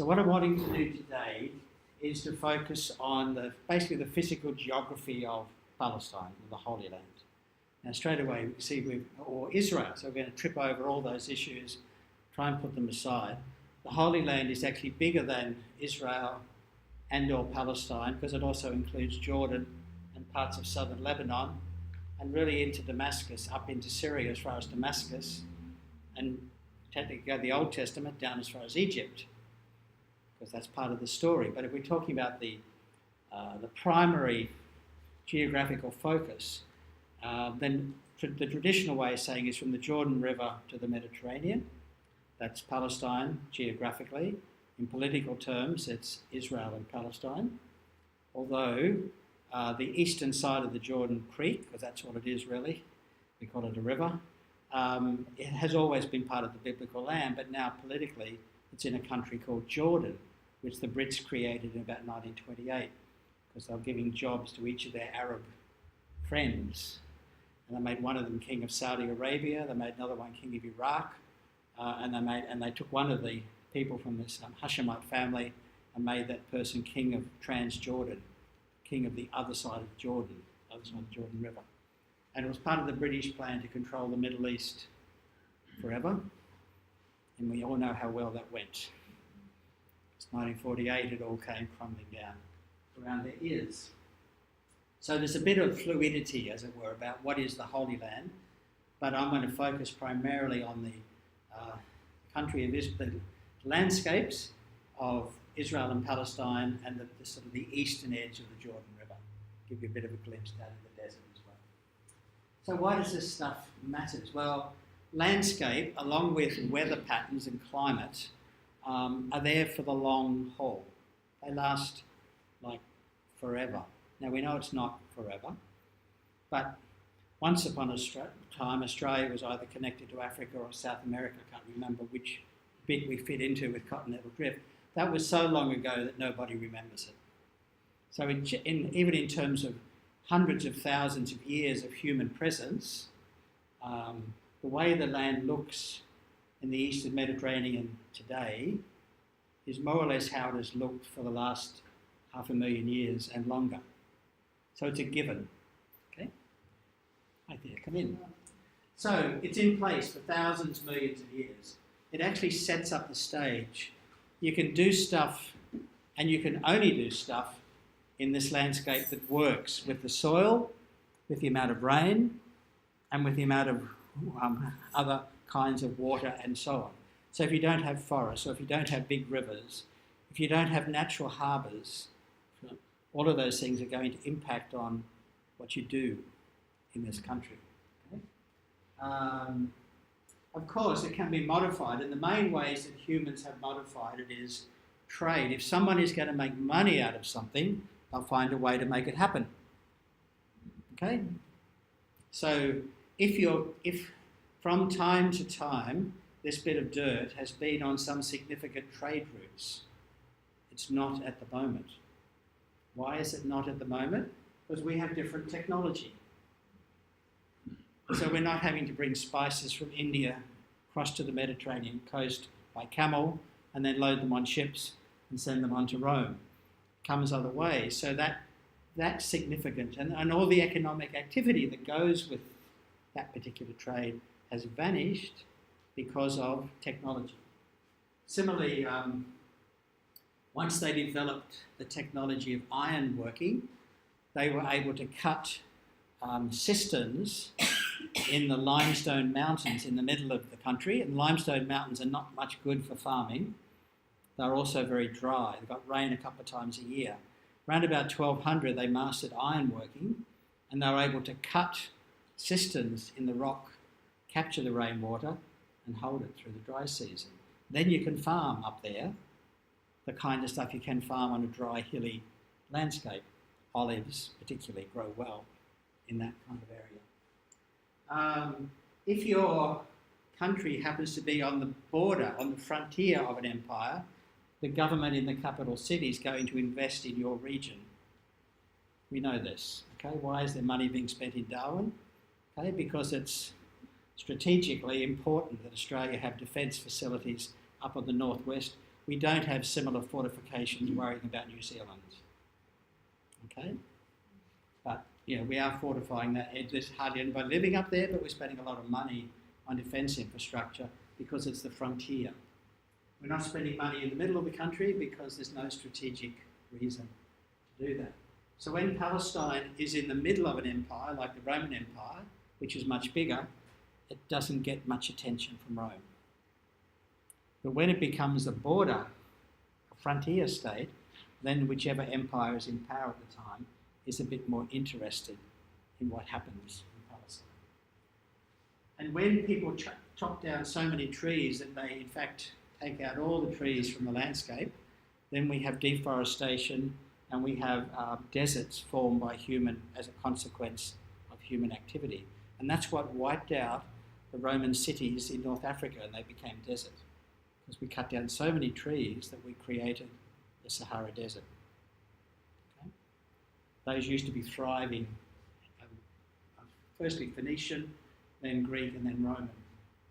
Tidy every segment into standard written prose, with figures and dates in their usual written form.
So what I'm wanting to do today is to focus on basically the physical geography of Palestine, the Holy Land. Now straight away we see or Israel, so we're going to trip over all those issues, try and put them aside. The Holy Land is actually bigger than Israel and or Palestine because it also includes Jordan and parts of southern Lebanon and really into Damascus, up into Syria as far as Damascus, and technically go the Old Testament down as far as Egypt, because that's part of the story. But if we're talking about the primary geographical focus, then the traditional way of saying is from the Jordan River to the Mediterranean. That's Palestine geographically. In political terms, it's Israel and Palestine. Although the eastern side of the Jordan Creek, because that's what it is really, we call it a river, it has always been part of the biblical land, but now politically it's in a country called Jordan, which the Brits created in about 1928, because they were giving jobs to each of their Arab friends. And they made one of them king of Saudi Arabia, they made another one king of Iraq, and they took one of the people from this Hashemite family and made that person king of Transjordan, king of the other side of Jordan, other side of the Jordan River. And it was part of the British plan to control the Middle East forever. And we all know how well that went. It's 1948, it all came crumbling down around their ears. So there's a bit of fluidity, as it were, about what is the Holy Land, but I'm going to focus primarily on the country of Israel, the landscapes of Israel and Palestine, and the sort of the eastern edge of the Jordan River. Give you a bit of a glimpse down in the desert as well. So why does this stuff matter? Well, landscape, along with weather patterns and climate, are there for the long haul. They last like forever. Now we know it's not forever, but once upon a time Australia was either connected to Africa or South America. I can't remember which bit we fit into with continental drift. That was so long ago that nobody remembers it. So even in terms of hundreds of thousands of years of human presence, the way the land looks in the eastern Mediterranean today is more or less how it has looked for the last 500,000 years and longer. So it's a given. Okay? Right there, come in. So it's in place for thousands, millions of years. It actually sets up the stage. You can do stuff, and you can only do stuff in this landscape that works with the soil, with the amount of rain, and with the amount of other kinds of water and so on. So if you don't have forests, or if you don't have big rivers, if you don't have natural harbours, all of those things are going to impact on what you do in this country. Okay? Of course, it can be modified, and the main ways that humans have modified it is trade. If someone is going to make money out of something, they'll find a way to make it happen. Okay? So if from time to time this bit of dirt has been on some significant trade routes, it's not at the moment. Why is it not at the moment? Because we have different technology. So we're not having to bring spices from India across to the Mediterranean coast by camel and then load them on ships and send them on to Rome. It comes other ways. So that's significant. And all the economic activity that goes with that particular trade has vanished because of technology. Similarly, once they developed the technology of iron working, they were able to cut cisterns in the limestone mountains in the middle of the country. And limestone mountains are not much good for farming. They're also very dry. They've got rain a couple of times a year. Around about 1200, they mastered iron working, and they were able to cut cisterns in the rock, capture the rainwater, and hold it through the dry season. Then you can farm up there the kind of stuff you can farm on a dry, hilly landscape. Olives, particularly, grow well in that kind of area. If your country happens to be on the border, on the frontier of an empire, the government in the capital city is going to invest in your region. We know this. Okay, why is there money being spent in Darwin? Okay, because it's strategically important that Australia have defence facilities up on the northwest we don't have similar fortifications worrying about New Zealand. Okay? But, we are fortifying that edge. There's hardly anybody living up there, but we're spending a lot of money on defence infrastructure because it's the frontier. We're not spending money in the middle of the country because there's no strategic reason to do that. So when Palestine is in the middle of an empire, like the Roman Empire, which is much bigger, it doesn't get much attention from Rome. But when it becomes a border, a frontier state, then whichever empire is in power at the time is a bit more interested in what happens in Palestine. And when people chop down so many trees that they, in fact, take out all the trees from the landscape, then we have deforestation and we have deserts formed by human as a consequence of human activity. And that's what wiped out the Roman cities in North Africa, and they became desert. Because we cut down so many trees that we created the Sahara Desert. Okay? Those used to be thriving, firstly Phoenician, then Greek, and then Roman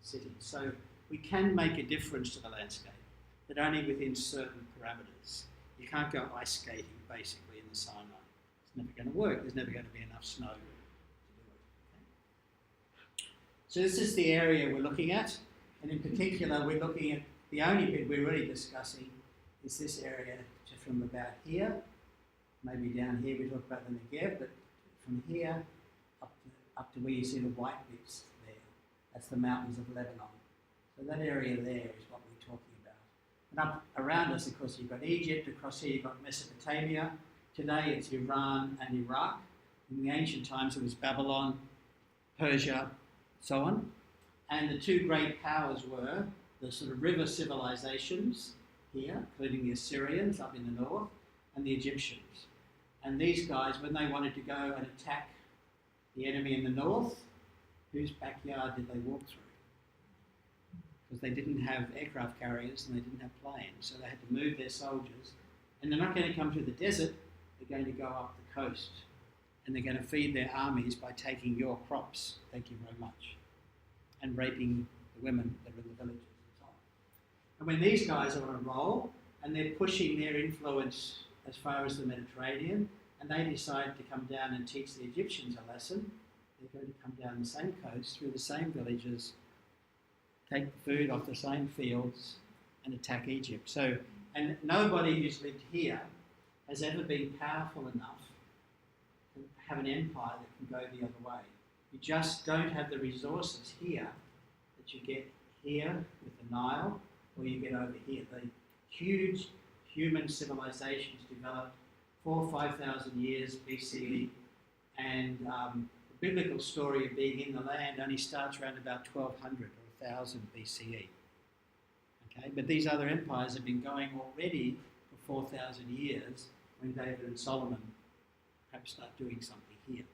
cities. So we can make a difference to the landscape, but only within certain parameters. You can't go ice skating, basically, in the Sinai. It's never going to work. There's never going to be enough snow to do it. Okay? So this is the area we're looking at, and in particular, we're looking at the only bit we're really discussing is this area from about here, maybe down here we talk about the Negev, but from here up to where you see the white bits there, that's the mountains of Lebanon. So that area there is what we're talking about. And up around us, of course, you've got Egypt, across here you've got Mesopotamia. Today it's Iran and Iraq. In the ancient times it was Babylon, Persia, so on. And the two great powers were the sort of river civilizations here, including the Assyrians up in the north, and the Egyptians. And these guys, when they wanted to go and attack the enemy in the north, whose backyard did they walk through? Because they didn't have aircraft carriers and they didn't have planes, so they had to move their soldiers. And they're not going to come through the desert, they're going to go up the coast. And they're going to feed their armies by taking your crops, thank you very much, and raping the women that are in the villages and so on. And when these guys are on a roll and they're pushing their influence as far as the Mediterranean, and they decide to come down and teach the Egyptians a lesson, they're going to come down the same coast, through the same villages, take the food off the same fields, and attack Egypt. So, and nobody who's lived here has ever been powerful enough to have an empire that can go the other way. You just don't have the resources here that you get here with the Nile, or you get over here. The huge human civilizations developed 4,000 or 5,000 years BCE, and the biblical story of being in the land only starts around about 1200 or 1000 BCE. Okay, but these other empires have been going already for 4,000 years when David and Solomon perhaps start doing something here.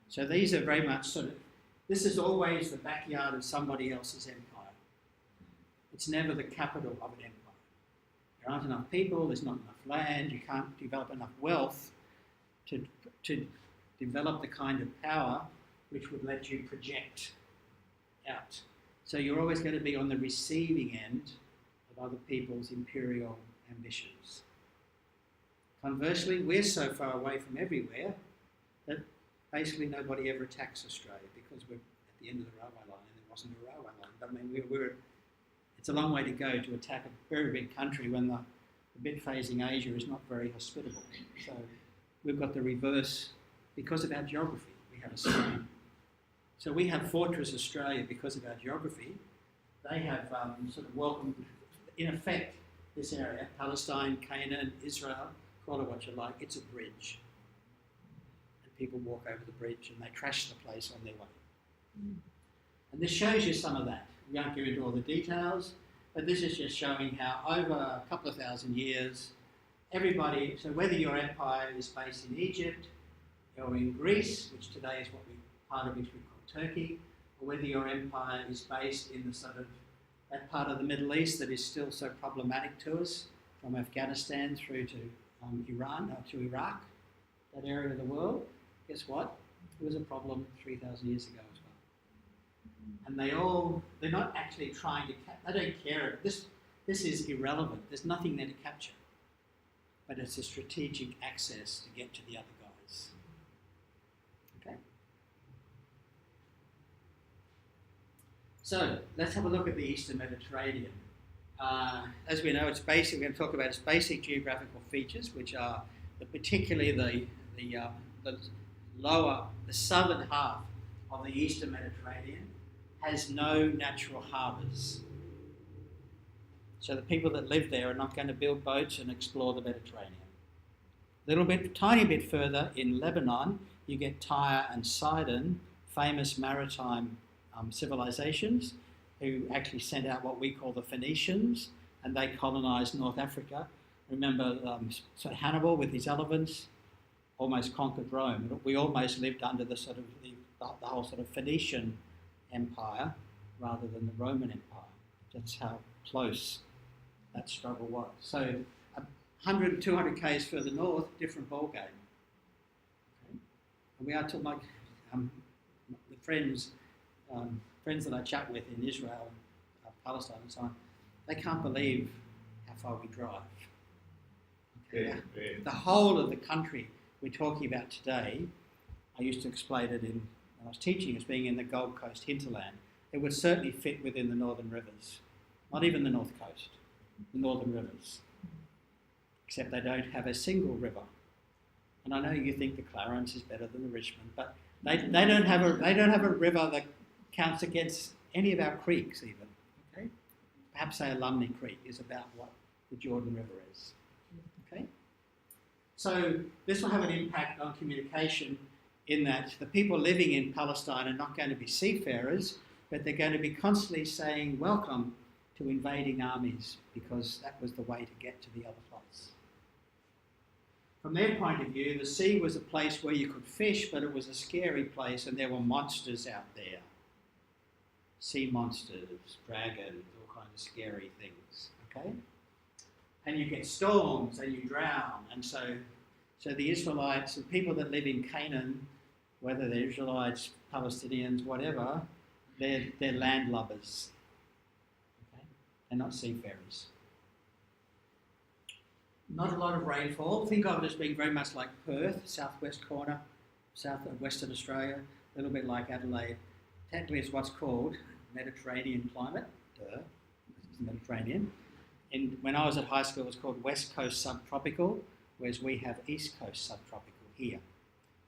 So these are very much sort of, this is always the backyard of somebody else's empire. It's never the capital of an empire. There aren't enough people, there's not enough land, you can't develop enough wealth to develop the kind of power which would let you project out. So you're always going to be on the receiving end of other people's imperial ambitions. Conversely, we're so far away from everywhere that basically nobody ever attacks Australia because we're at the end of the railway line and there wasn't a railway line. But I mean, it's a long way to go to attack a very big country when the bit facing Asia is not very hospitable. So we've got the reverse because of our geography. We have a sign. So we have Fortress Australia because of our geography. They have sort of welcomed, in effect, this area, Palestine, Canaan, Israel, call it what you like, it's a bridge. And people walk over the bridge and they trash the place on their way. And this shows you some of that. We won't go into all the details, but this is just showing how over a couple of thousand years, everybody, so whether your empire is based in Egypt or in Greece, which today is part of which we call Turkey, or whether your empire is based in the sort of that part of the Middle East that is still so problematic to us, from Afghanistan through to Iran, to Iraq, that area of the world, guess what? It was a problem 3,000 years ago as well. And they're not actually trying to, they don't care. This is irrelevant. There's nothing there to capture. But it's a strategic access to get to the other guys. Okay? So, let's have a look at the Eastern Mediterranean. As we know, it's basic. We're going to talk about its basic geographical features, which are particularly the southern half of the Eastern Mediterranean has no natural harbours. So the people that live there are not going to build boats and explore the Mediterranean. Tiny bit further in Lebanon, you get Tyre and Sidon, famous maritime civilizations, who actually sent out what we call the Phoenicians, and they colonised North Africa. Remember, so Hannibal with his elephants almost conquered Rome. We almost lived under the whole sort of Phoenician Empire rather than the Roman Empire. That's how close that struggle was. So 100, 200 k's further north, different ball game. Okay? And we are talking like the friends that I chat with in Israel and Palestine and so on, they can't believe how far we drive. Okay? Yeah. The whole of the country we're talking about today, I used to explain it when I was teaching as being in the Gold Coast hinterland. It would certainly fit within the northern rivers, not even the north coast, the northern rivers, except they don't have a single river. And I know you think the Clarence is better than the Richmond, but they don't have a river that counts against any of our creeks even. Okay, perhaps say Alumni Creek is about what the Jordan River is. Okay, so this will have an impact on communication in that the people living in Palestine are not going to be seafarers, but they're going to be constantly saying welcome to invading armies because that was the way to get to the other place. From their point of view, the sea was a place where you could fish, but it was a scary place and there were monsters out there. Sea monsters, dragons, all kinds of scary things, okay? And you get storms and you drown. And so the Israelites, the people that live in Canaan, whether they're Israelites, Palestinians, whatever, they're landlubbers. Okay? They're not seafarers. Not a lot of rainfall. Think of it as being very much like Perth, southwest corner, south of Western Australia, a little bit like Adelaide. Technically it's what's called Mediterranean climate. It's the Mediterranean. When I was at high school, it was called West Coast Subtropical, whereas we have East Coast Subtropical here.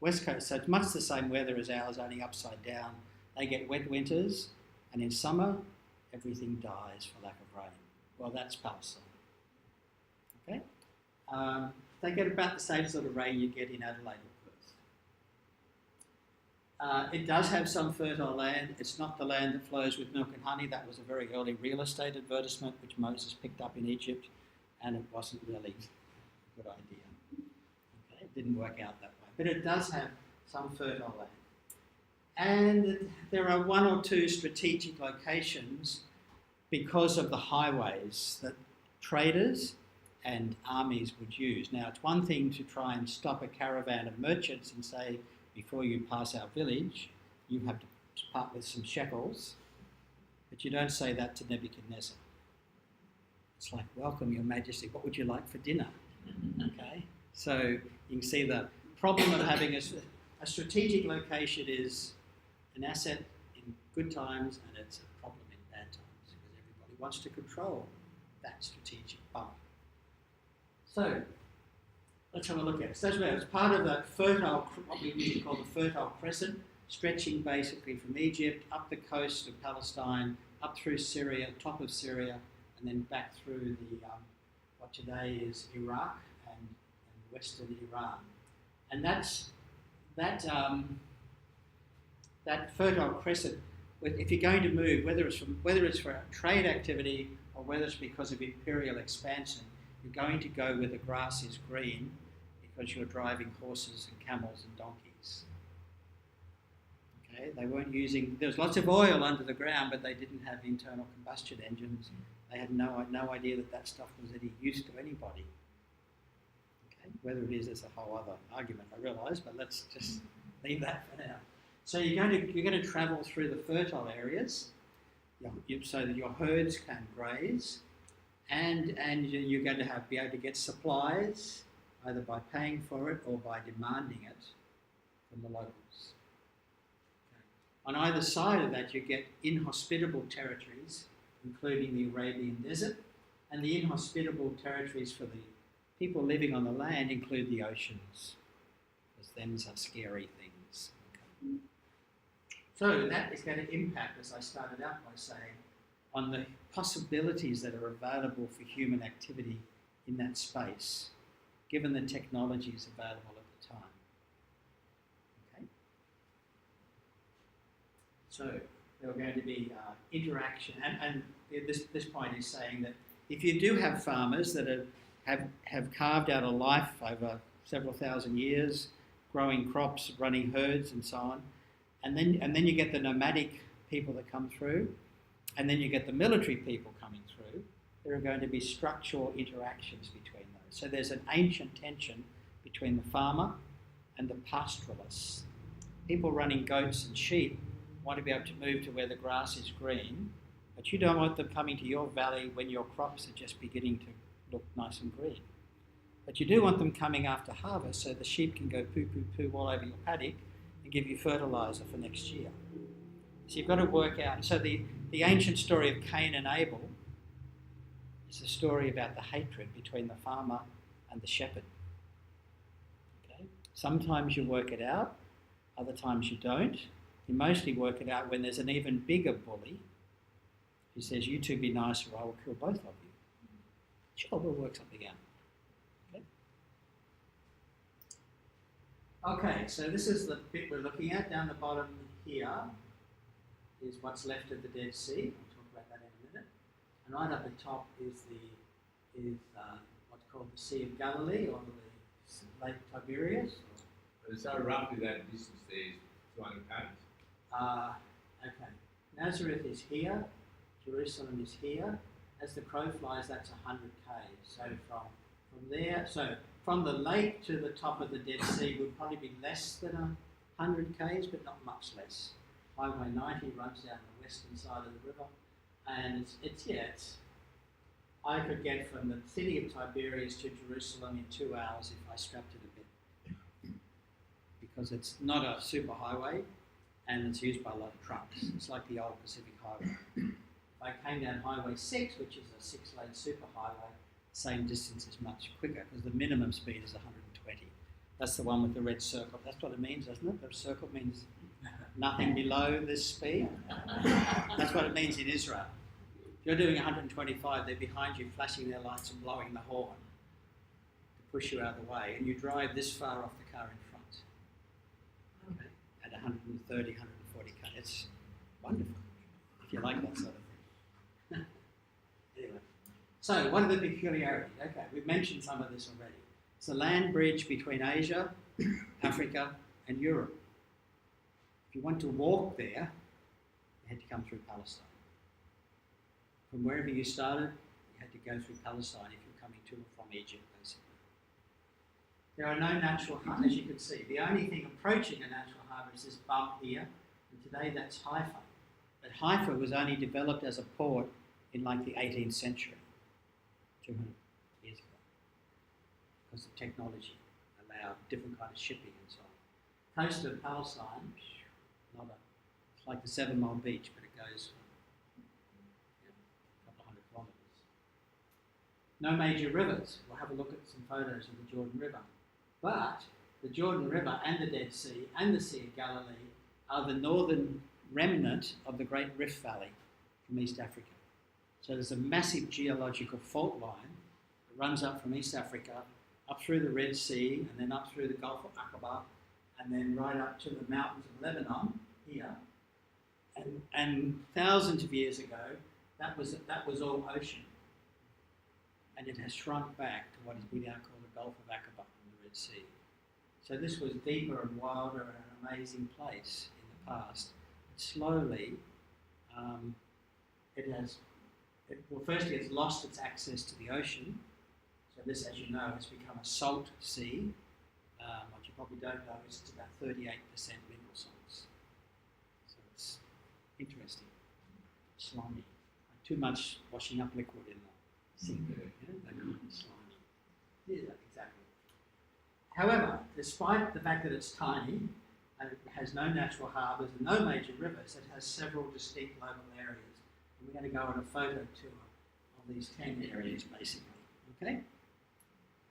West Coast, so it's much the same weather as ours, only upside down. They get wet winters, and in summer, everything dies for lack of rain. Well, that's Palestine. Okay? They get about the same sort of rain you get in Adelaide or Perth. It does have some fertile land. It's not the land that flows with milk and honey. That was a very early real estate advertisement which Moses picked up in Egypt, and it wasn't really a good idea. Okay? It didn't work out that way. But it does have some fertile land. And there are one or two strategic locations because of the highways that traders and armies would use. Now, it's one thing to try and stop a caravan of merchants and say, before you pass our village, you have to part with some shekels, but you don't say that to Nebuchadnezzar. It's like, welcome, Your Majesty, what would you like for dinner? Okay, so you can see the problem of having a strategic location is an asset in good times and it's a problem in bad times because everybody wants to control that strategic bump. So, let's have a look at it. So it's part of the fertile, what we used to call the Fertile Crescent, stretching basically from Egypt up the coast of Palestine, up through Syria, top of Syria, and then back through the what today is Iraq and western Iran. And that Fertile Crescent, if you're going to move, whether it's for trade activity or whether it's because of imperial expansion, you're going to go where the grass is green because you're driving horses and camels and donkeys. Okay, they weren't using, there was lots of oil under the ground, but they didn't have internal combustion engines. They had no idea that stuff was any use to anybody. Okay, whether it is a whole other argument, I realise, but let's just leave that for now. So you're going to travel through the fertile areas so that your herds can graze. and you're going to be able to get supplies either by paying for it or by demanding it from the locals. Okay. On either side of that, you get inhospitable territories, including the Arabian Desert, and the inhospitable territories for the people living on the land include the oceans, because them's are scary things. Okay. So that is going to impact, as I started out by saying, on the possibilities that are available for human activity in that space, given the technologies available at the time. Okay. So there are going to be interaction, and this point is saying that if you do have farmers that have carved out a life over several thousand years, growing crops, running herds, and so on, and then you get the nomadic people that come through, and then you get the military people coming through, there are going to be structural interactions between those. So there's an ancient tension between the farmer and the pastoralists. People running goats and sheep want to be able to move to where the grass is green, but you don't want them coming to your valley when your crops are just beginning to look nice and green. But you do want them coming after harvest so the sheep can go poo, poo, poo all over your paddock and give you fertiliser for next year. So you've got to work out. So the ancient story of Cain and Abel is a story about the hatred between the farmer and the shepherd. Okay? Sometimes you work it out, other times you don't. You mostly work it out when there's an even bigger bully who says, you two be nice or I will kill both of you. Sure, we'll work something out. Okay, so this is the bit we're looking at. Down the bottom here is what's left of the Dead Sea. We'll talk about that in a minute. And right up the top is what's called the Sea of Galilee, or the Lake Tiberias. So roughly that distance there is 200 pounds. Okay. Nazareth is here. Jerusalem is here. As the crow flies, that's 100 k's. So from there, so from the lake to the top of the Dead Sea would probably be less than 100 k's, but not much less. Highway 90 runs down the western side of the river, and I could get from the city of Tiberias to Jerusalem in 2 hours if I strapped it a bit, because it's not a super highway, and it's used by a lot of trucks. It's like the old Pacific Highway. If I came down Highway 6, which is a 6-lane superhighway, the same distance is much quicker because the minimum speed is 120. That's the one with the red circle. That's what it means, doesn't it? The circle means nothing below this speed. That's what it means in Israel. If you're doing 125, they're behind you flashing their lights and blowing the horn to push you out of the way, and you drive this far off the car in front. Okay? At 130, 140 k. It's wonderful if you like that sort of thing. Anyway, so what are the peculiarities? Okay, we've mentioned some of this already. It's a land bridge between Asia, Africa, and Europe. If you want to walk there, you had to come through Palestine. From wherever you started, you had to go through Palestine if you're coming to or from Egypt, basically. There are no natural harbors, as you can see. The only thing approaching a natural harbour is this bump here, and today that's Haifa. But Haifa was only developed as a port in like the 18th century, 200 years ago, because the technology allowed different kind of shipping and so on. Coast of Palestine, it's like the 7 Mile beach, but it goes a couple of hundred kilometres. No major rivers. We'll have a look at some photos of the Jordan River. But the Jordan River and the Dead Sea and the Sea of Galilee are the northern remnant of the Great Rift Valley from East Africa. So there's a massive geological fault line that runs up from East Africa, up through the Red Sea, and then up through the Gulf of Aqaba, and then right up to the mountains of Lebanon here. And thousands of years ago, that was all ocean. And it has shrunk back to what we now call the Gulf of Aqaba and the Red Sea. So this was deeper and wilder and an amazing place in the past. But slowly, firstly it's lost its access to the ocean. So this, as you know, has become a salt sea. What you probably don't know is it's about 38% mineral salts. So it's interesting, slimy. Too much washing up liquid in Singular, that kind of slide. Yeah, exactly. However, despite the fact that it's tiny and it has no natural harbours and no major rivers, it has several distinct local areas. And we're going to go on a photo tour of these 10 areas, basically. Okay?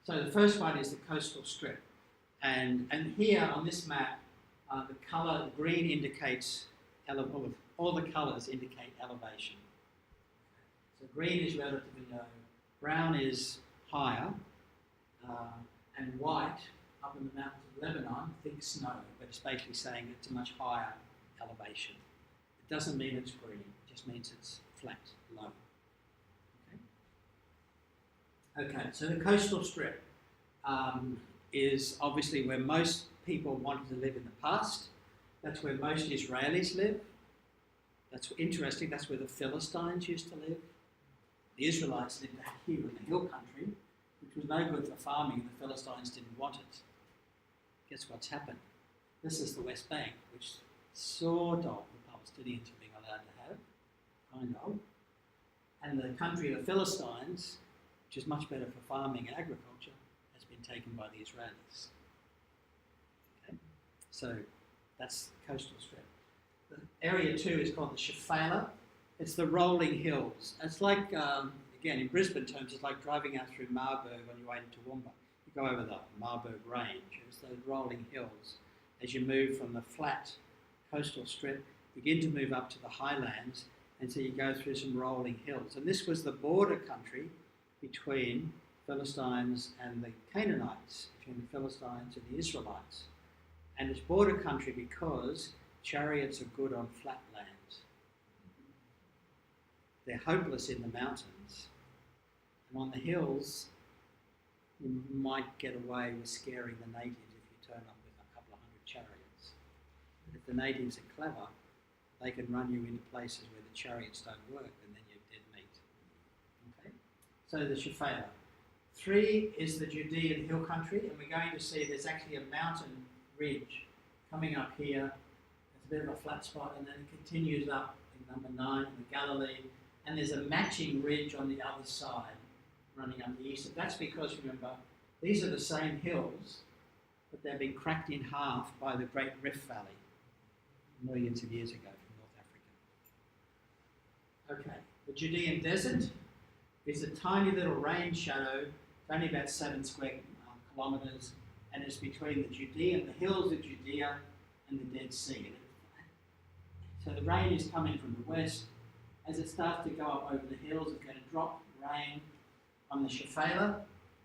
So the first one is the coastal strip. And here on this map, the colour, green indicates, all the colours indicate elevation. So green is relatively low, brown is higher, and white, up in the mountains of Lebanon, think snow, but it's basically saying it's a much higher elevation. It doesn't mean it's green, it just means it's flat, low. Okay, so the coastal strip is obviously where most people wanted to live in the past. That's where most Israelis live. That's interesting, that's where the Philistines used to live. The Israelites lived out here in the hill country, which was no good for farming, and the Philistines didn't want it. Guess what's happened? This is the West Bank, which sort of the Palestinians are being allowed to have, kind of. And the country of the Philistines, which is much better for farming and agriculture, has been taken by the Israelis. Okay? So that's the coastal strip. The area 2 is called the Shephelah. It's the rolling hills. It's like, again, in Brisbane terms, it's like driving out through Marburg on your way to Toowoomba. You go over the Marburg Range. It's those rolling hills. As you move from the flat coastal strip, begin to move up to the highlands, and so you go through some rolling hills. And this was the border country between Philistines and the Canaanites, between the Philistines and the Israelites. And it's border country because chariots are good on flat land. They're hopeless in the mountains. And on the hills, you might get away with scaring the natives if you turn up with a couple of hundred chariots. But if the natives are clever, they can run you into places where the chariots don't work, and then you're dead meat. Okay? So the Shephelah. 3 is the Judean hill country, and we're going to see there's actually a mountain ridge coming up here. It's a bit of a flat spot, and then it continues up in number 9 in the Galilee, and there's a matching ridge on the other side running up the east. That's because, remember, these are the same hills, but they've been cracked in half by the Great Rift Valley millions of years ago from North Africa. Okay, the Judean desert is a tiny little rain shadow. It's only about 7 square kilometres, and it's between the hills of Judea and the Dead Sea. So the rain is coming from the west. As it starts to go up over the hills, it's going to drop rain on the Shephelah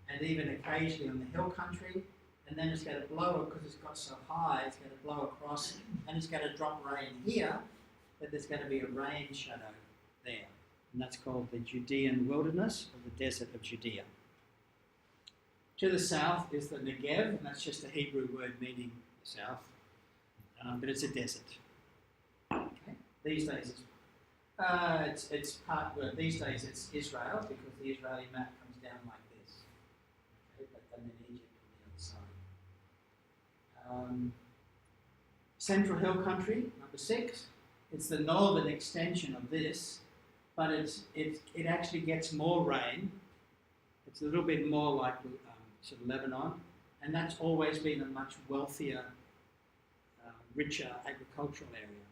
and even occasionally on the hill country. And then it's going to blow, because it's got so high, it's going to blow across, and it's going to drop rain here, but there's going to be a rain shadow there. And that's called the Judean wilderness, or the desert of Judea. To the south is the Negev, and that's just a Hebrew word meaning the south, but it's a desert. Okay. These days it's these days it's Israel, because the Israeli map comes down like this. Okay, but then Egypt on the other side. Central Hill Country, number 6. It's the northern extension of this, but it actually gets more rain. It's a little bit more like sort of Lebanon, and that's always been a much wealthier, richer agricultural area.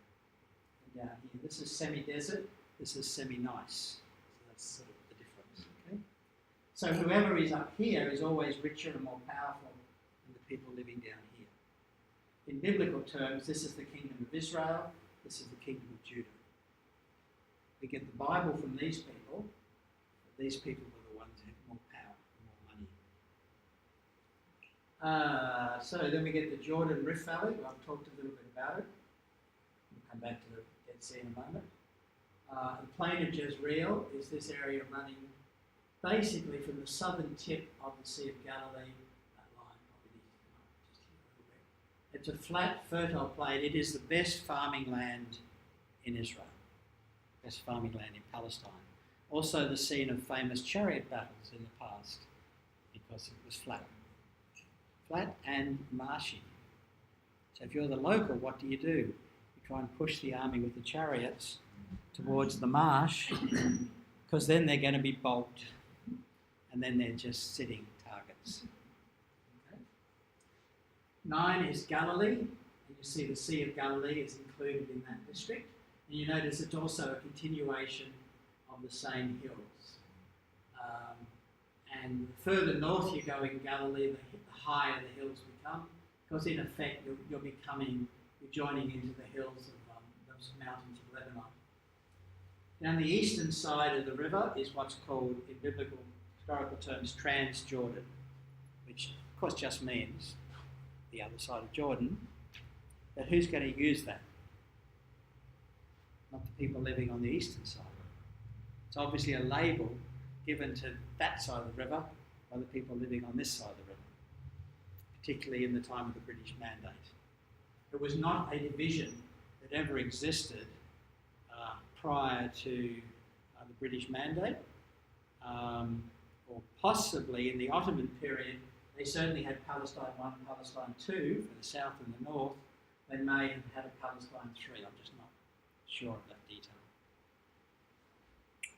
And down here, this is semi-desert, this is semi-nice. So that's sort of the difference. Okay? So whoever is up here is always richer and more powerful than the people living down here. In biblical terms, this is the kingdom of Israel, this is the kingdom of Judah. We get the Bible from these people, but these people were the ones who had more power and more money. So then we get the Jordan Rift Valley. I've talked a little bit about it. We'll come back to the Dead Sea in a moment. The plain of Jezreel is this area running basically from the southern tip of the Sea of Galilee. That line probably needs to come up just here a little bit. It's a flat, fertile plain. It is the best farming land in Israel. Best farming land in Palestine. Also the scene of famous chariot battles in the past, because it was flat. Flat and marshy. So if you're the local, what do? You try and push the army with the chariots towards the marsh, because then they're going to be bogged and then they're just sitting targets. Okay. 9 is Galilee, and you see the Sea of Galilee is included in that district. And you notice it's also a continuation of the same hills. And the further north you go in Galilee, the higher the hills become, because in effect you're joining into the hills of those mountains of Lebanon. Down the eastern side of the river is what's called, in biblical historical terms, Transjordan, which of course just means the other side of Jordan. But who's going to use that? Not the people living on the eastern side. It's obviously a label given to that side of the river by the people living on this side of the river, particularly in the time of the British Mandate. It was not a division that ever existed prior to the British Mandate, or possibly in the Ottoman period. They certainly had Palestine 1 and Palestine 2 for the south and the north. They may have had a Palestine 3. I'm just not sure of that detail.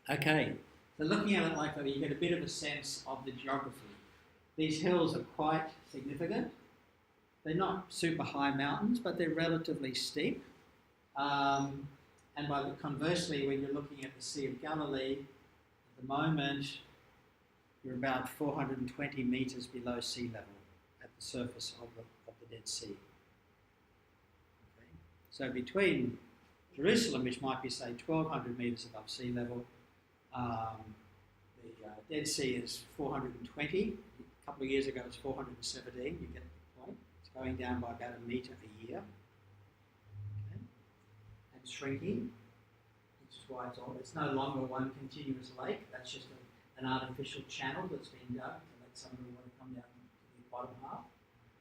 Okay, so looking at it like that, you get a bit of a sense of the geography. These hills are quite significant. They're not super high mountains, but they're relatively steep. And conversely, when you're looking at the Sea of Galilee, at the moment, you're about 420 metres below sea level at the surface of the Dead Sea. Okay. So between Jerusalem, which might be, say, 1,200 metres above sea level, the Dead Sea is 420. A couple of years ago, it was 417. You get the point. It's going down by about a metre a year. Okay. And shrinking, which is why it's no longer one continuous lake. That's just an artificial channel that's been dug to let some of the water come down to the bottom half.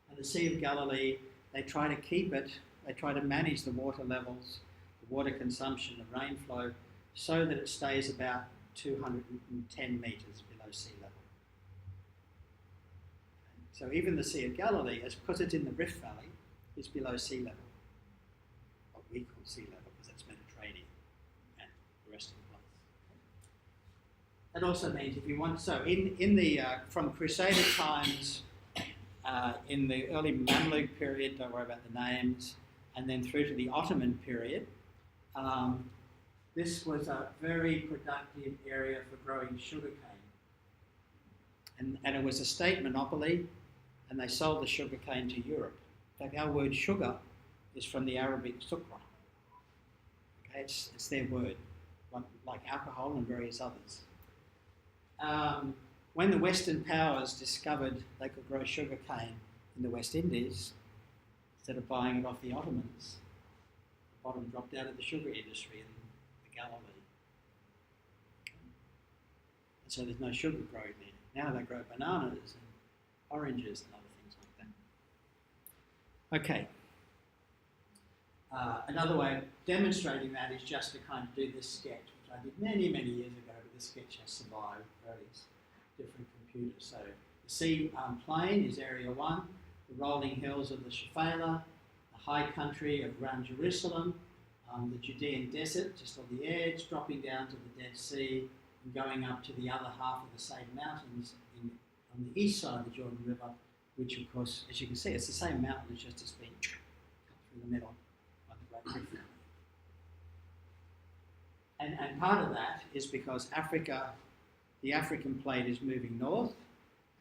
And the Sea of Galilee, they try to keep it, they try to manage the water levels, the water consumption, the rainflow, so that it stays about 210 metres below sea level. So even the Sea of Galilee, because it's in the Rift Valley, is below sea level. What we call sea level, because it's Mediterranean and the rest of the place. That also means if you want, so in the from Crusader times, in the early Mamluk period, don't worry about the names, and then through to the Ottoman period, this was a very productive area for growing sugarcane. And it was a state monopoly, and they sold the sugarcane to Europe. In fact, our word sugar is from the Arabic sukra. Okay, it's their word, like alcohol and various others. When the Western powers discovered they could grow sugarcane in the West Indies, instead of buying it off the Ottomans, the bottom dropped out of the sugar industry in the Galilee. And so there's no sugar growing there. Now they grow bananas and oranges and other things like that. Okay. Another way of demonstrating that is just to kind of do this sketch, which I did many, many years ago, but this sketch has survived various different computers. So the sea plain is area 1, the rolling hills of the Shephelah, the high country around Jerusalem, the Judean desert just on the edge, dropping down to the Dead Sea and going up to the other half of the same mountains on the east side of the Jordan River, which of course, as you can see, it's the same mountain, it's just it's been cut through the middle by the Great Rift. And part of that is because the African plate is moving north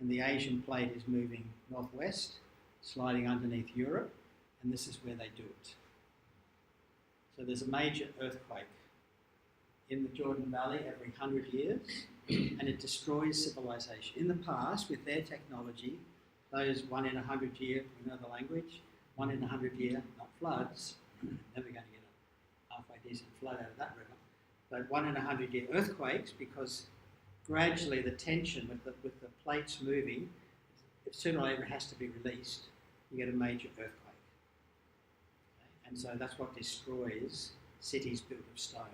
and the Asian plate is moving northwest, sliding underneath Europe, and this is where they do it. So there's a major earthquake in the Jordan Valley every 100 years, and it destroys civilization. In the past, with their technology, those 1 in 100 year, we know the language, 1 in 100 year, not floods, never going to get a halfway decent flood out of that river, but 1 in 100 year earthquakes, because gradually the tension with the plates moving, if sooner or later it has to be released, you get a major earthquake. Okay? And so that's what destroys cities built of stone.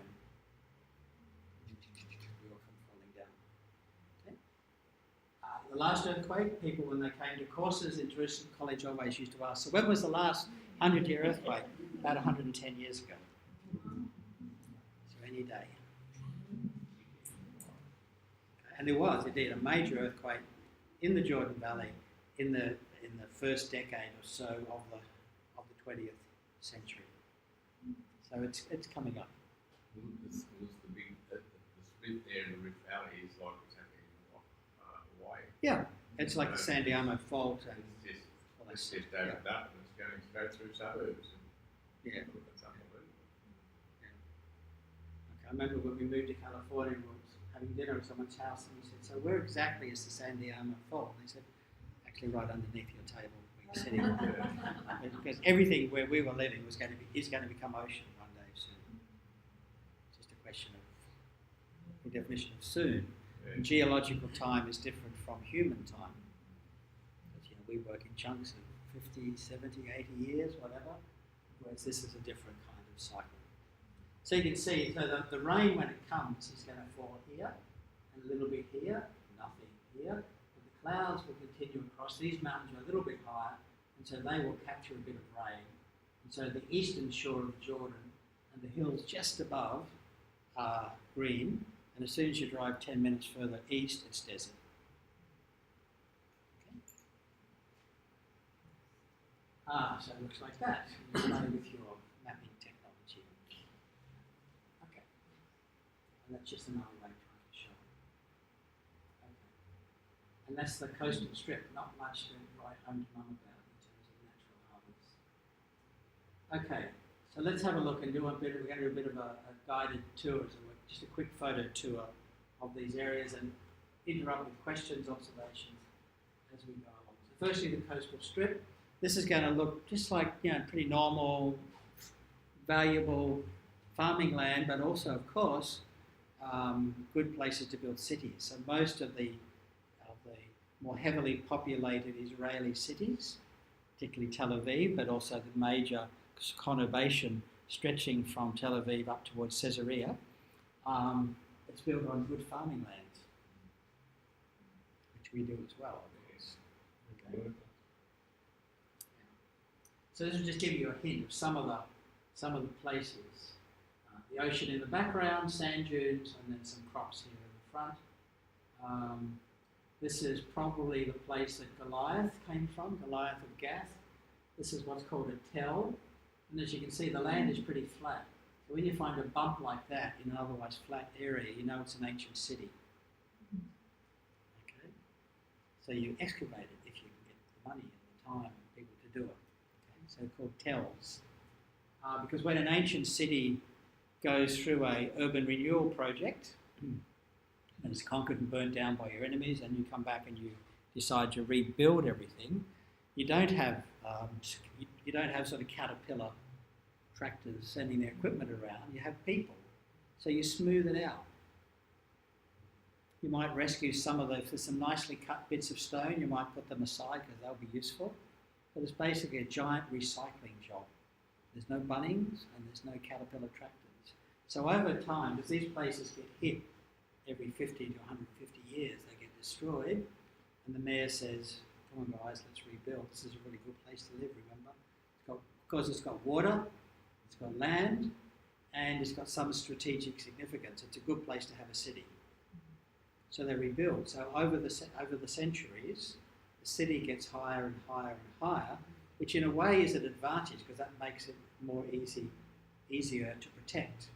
We all come falling down. Okay? The last earthquake, people when they came to courses in Jerusalem College always used to ask, so when was the last 100-year earthquake? About 110 years ago. So any day. And there was indeed a major earthquake in the Jordan Valley in the first decade or so of the 20th century. So it's coming up. The split there in the Rift Valley is like what's happening in Hawaii. Yeah, it's like the Sandiamo Fault. And it's just opened up and it's going to go through suburbs. Yeah. It's unbelievable. Yeah. Okay, I remember when we moved to California, we was having dinner at someone's house, and we said, "So where exactly is the Sandiamo Fault?" And they said, "Actually, right underneath your table where you're sitting." Because everything where we were living is going to become ocean one day soon. It's just a question of the definition of soon. Yeah. And geological time is different from human time. Because, we work in chunks of 50, 70, 80 years, whatever, whereas this is a different kind of cycle. So you can see, so the rain when it comes is going to fall here, and a little bit here, nothing here. But the clouds will continue across. These mountains are a little bit higher, and so they will capture a bit of rain. And so the eastern shore of Jordan and the hills just above are green, and as soon as you drive 10 minutes further east, it's desert. So it looks like that. You play with your mapping technology. Okay. And that's just another way of trying to show it. Okay. And that's the coastal strip. Not much to write home to mum about in terms of natural harbours. Okay. So let's have a look and we're going to do a bit of a guided tour, so just a quick photo tour of these areas and interrupt with questions, observations as we go along. So firstly, the coastal strip. This is going to look just like pretty normal, valuable farming land, but also, of course, good places to build cities. So most of the more heavily populated Israeli cities, particularly Tel Aviv, but also the major conurbation stretching from Tel Aviv up towards Caesarea, it's built on good farming land, which we do as well, of course. Okay. So this will just give you a hint of some of the places. The ocean in the background, sand dunes, and then some crops here in the front. This is probably the place that Goliath came from, Goliath of Gath. This is what's called a tell, and as you can see, the land is pretty flat. So when you find a bump like that in an otherwise flat area, you know it's an ancient city. Okay, so you excavate it if you can get the money and the time and people to do it. So called tells. Because when an ancient city goes through a urban renewal project and it's conquered and burnt down by your enemies, and you come back and you decide to rebuild everything, you don't have sort of caterpillar tractors sending their equipment around. You have people, so you smooth it out. You might rescue some of those. There's some nicely cut bits of stone. You might put them aside because they'll be useful. But it's basically a giant recycling job. There's no Bunnings and there's no Caterpillar tractors. So over time, as these places get hit every 50 to 150 years, they get destroyed, and the mayor says, "Come on guys, let's rebuild. This is a really good place to live, remember? Because it's got water, it's got land, and it's got some strategic significance. It's a good place to have a city." So they rebuild. So over the centuries, the city gets higher and higher and higher, which in a way is an advantage because that makes it more easier to protect.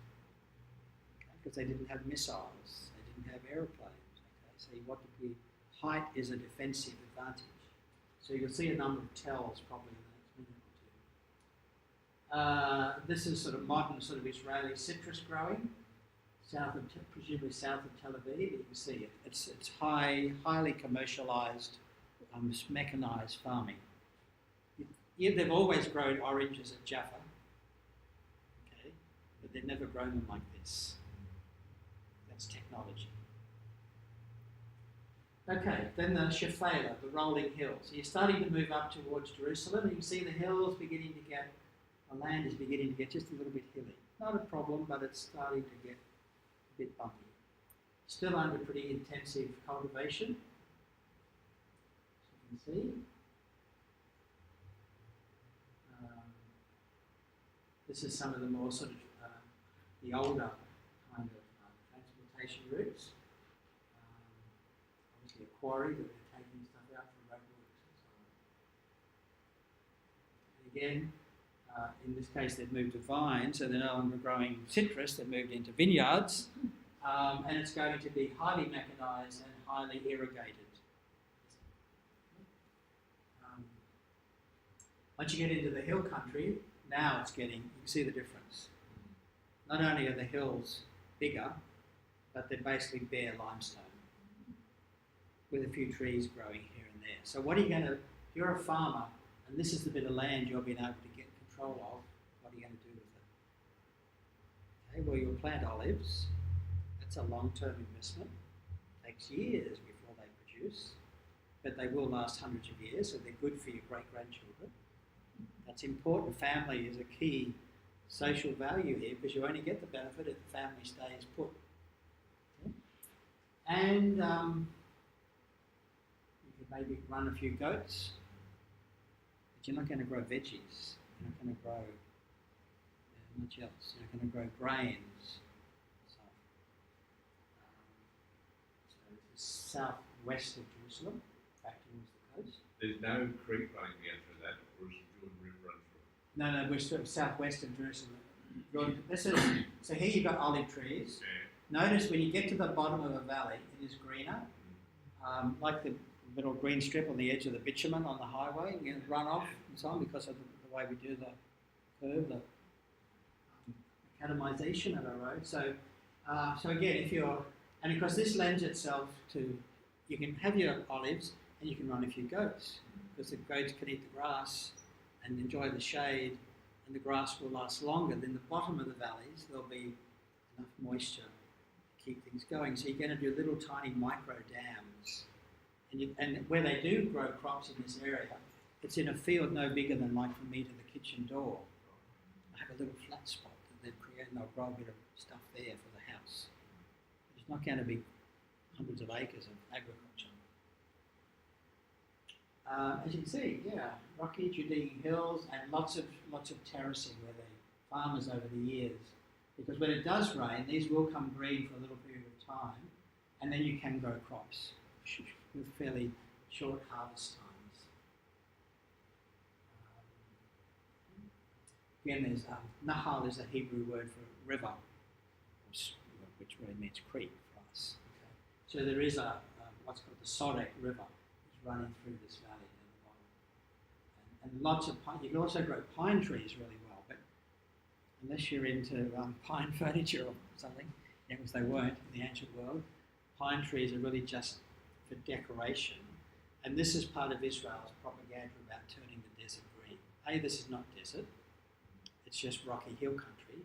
Because they didn't have missiles, they didn't have aeroplanes. So height is a defensive advantage. So you'll see a number of tells probably in the next minute or two. This is sort of modern sort of Israeli citrus growing, presumably south of Tel Aviv. You can see it. It's highly commercialised, mechanised farming. They've always grown oranges at Jaffa, okay, but they've never grown them like this. That's technology. Okay, then the Shephelah, the rolling hills. So you're starting to move up towards Jerusalem, and you can see the hills the land is beginning to get just a little bit hilly. Not a problem, but it's starting to get a bit bumpy. Still under pretty intensive cultivation, as you can see. This is some of the more sort of the older kind of transportation routes. quarry that they're taking stuff out for roadworks and so on. And again, in this case, they've moved to vines, so they're no longer growing citrus. They've moved into vineyards, and it's going to be highly mechanised and highly irrigated. Once you get into the hill country, now it's getting, you can see the difference. Not only are the hills bigger, but they're basically bare limestone with a few trees growing here and there. So what are you going to, if you're a farmer and this is the bit of land you're being able to get control of, what are you going to do with it? Okay, well, you'll plant olives. That's a long-term investment. It takes years before they produce, but they will last hundreds of years, so they're good for your great-grandchildren. That's important. Family is a key social value here because you only get the benefit if the family stays put. Okay. And you could maybe run a few goats, but you're not going to grow veggies. You're not going to grow much else. You're not going to grow grains. So this is southwest of Jerusalem, back towards the coast. There's no creek running down through that, or is the Jordan River run through? No, we're sort of southwest of Jerusalem. So here you've got olive trees. Yeah. Notice when you get to the bottom of a valley, it is greener, like the little green strip on the edge of the bitumen on the highway, you know, runoff and so on because of the way we do the curve, the macadamization of our road. So again, if you're, and of course this lends itself to, you can have your olives and you can run a few goats because the goats can eat the grass and enjoy the shade, and the grass will last longer. Then the bottom of the valleys, there'll be enough moisture to keep things going. So you're going to do little tiny micro dams. And where they do grow crops in this area, it's in a field no bigger than like from me to the kitchen door. I have a little flat spot that they've created, and they'll grow a bit of stuff there for the house. It's not going to be hundreds of acres of agriculture. As you can see, yeah, rocky Judean hills and lots of terracing where the farmers over the years, because when it does rain, these will come green for a little period of time, and then you can grow crops with fairly short harvest times. Again, there's Nahal is a Hebrew word for river, which really means creek for us. Okay? So there is a what's called the Sorek River, running through this valley down the bottom. And lots of pine. You can also grow pine trees really well, but unless you're into pine furniture or something, because they weren't in the ancient world, pine trees are really just for decoration. And this is part of Israel's propaganda about turning the desert green. This is not desert, it's just rocky hill country.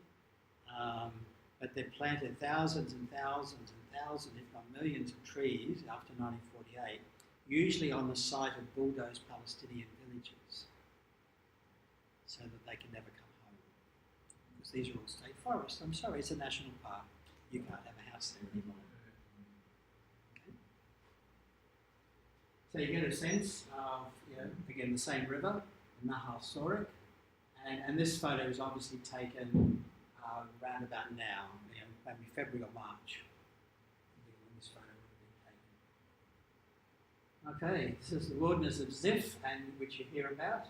But they've planted thousands and thousands and thousands, if not millions of trees after 1948, usually on the site of bulldozed Palestinian villages, so that they can never come home. Because these are all state forests. I'm sorry, it's a national park. You can't have a house there anymore. Okay. So you get a sense of, again, the same river, the Nahal Sorek, and this photo is obviously taken around about now, maybe February or March. This photo would have been taken. Okay, this is the wilderness of Ziph, and which you hear about,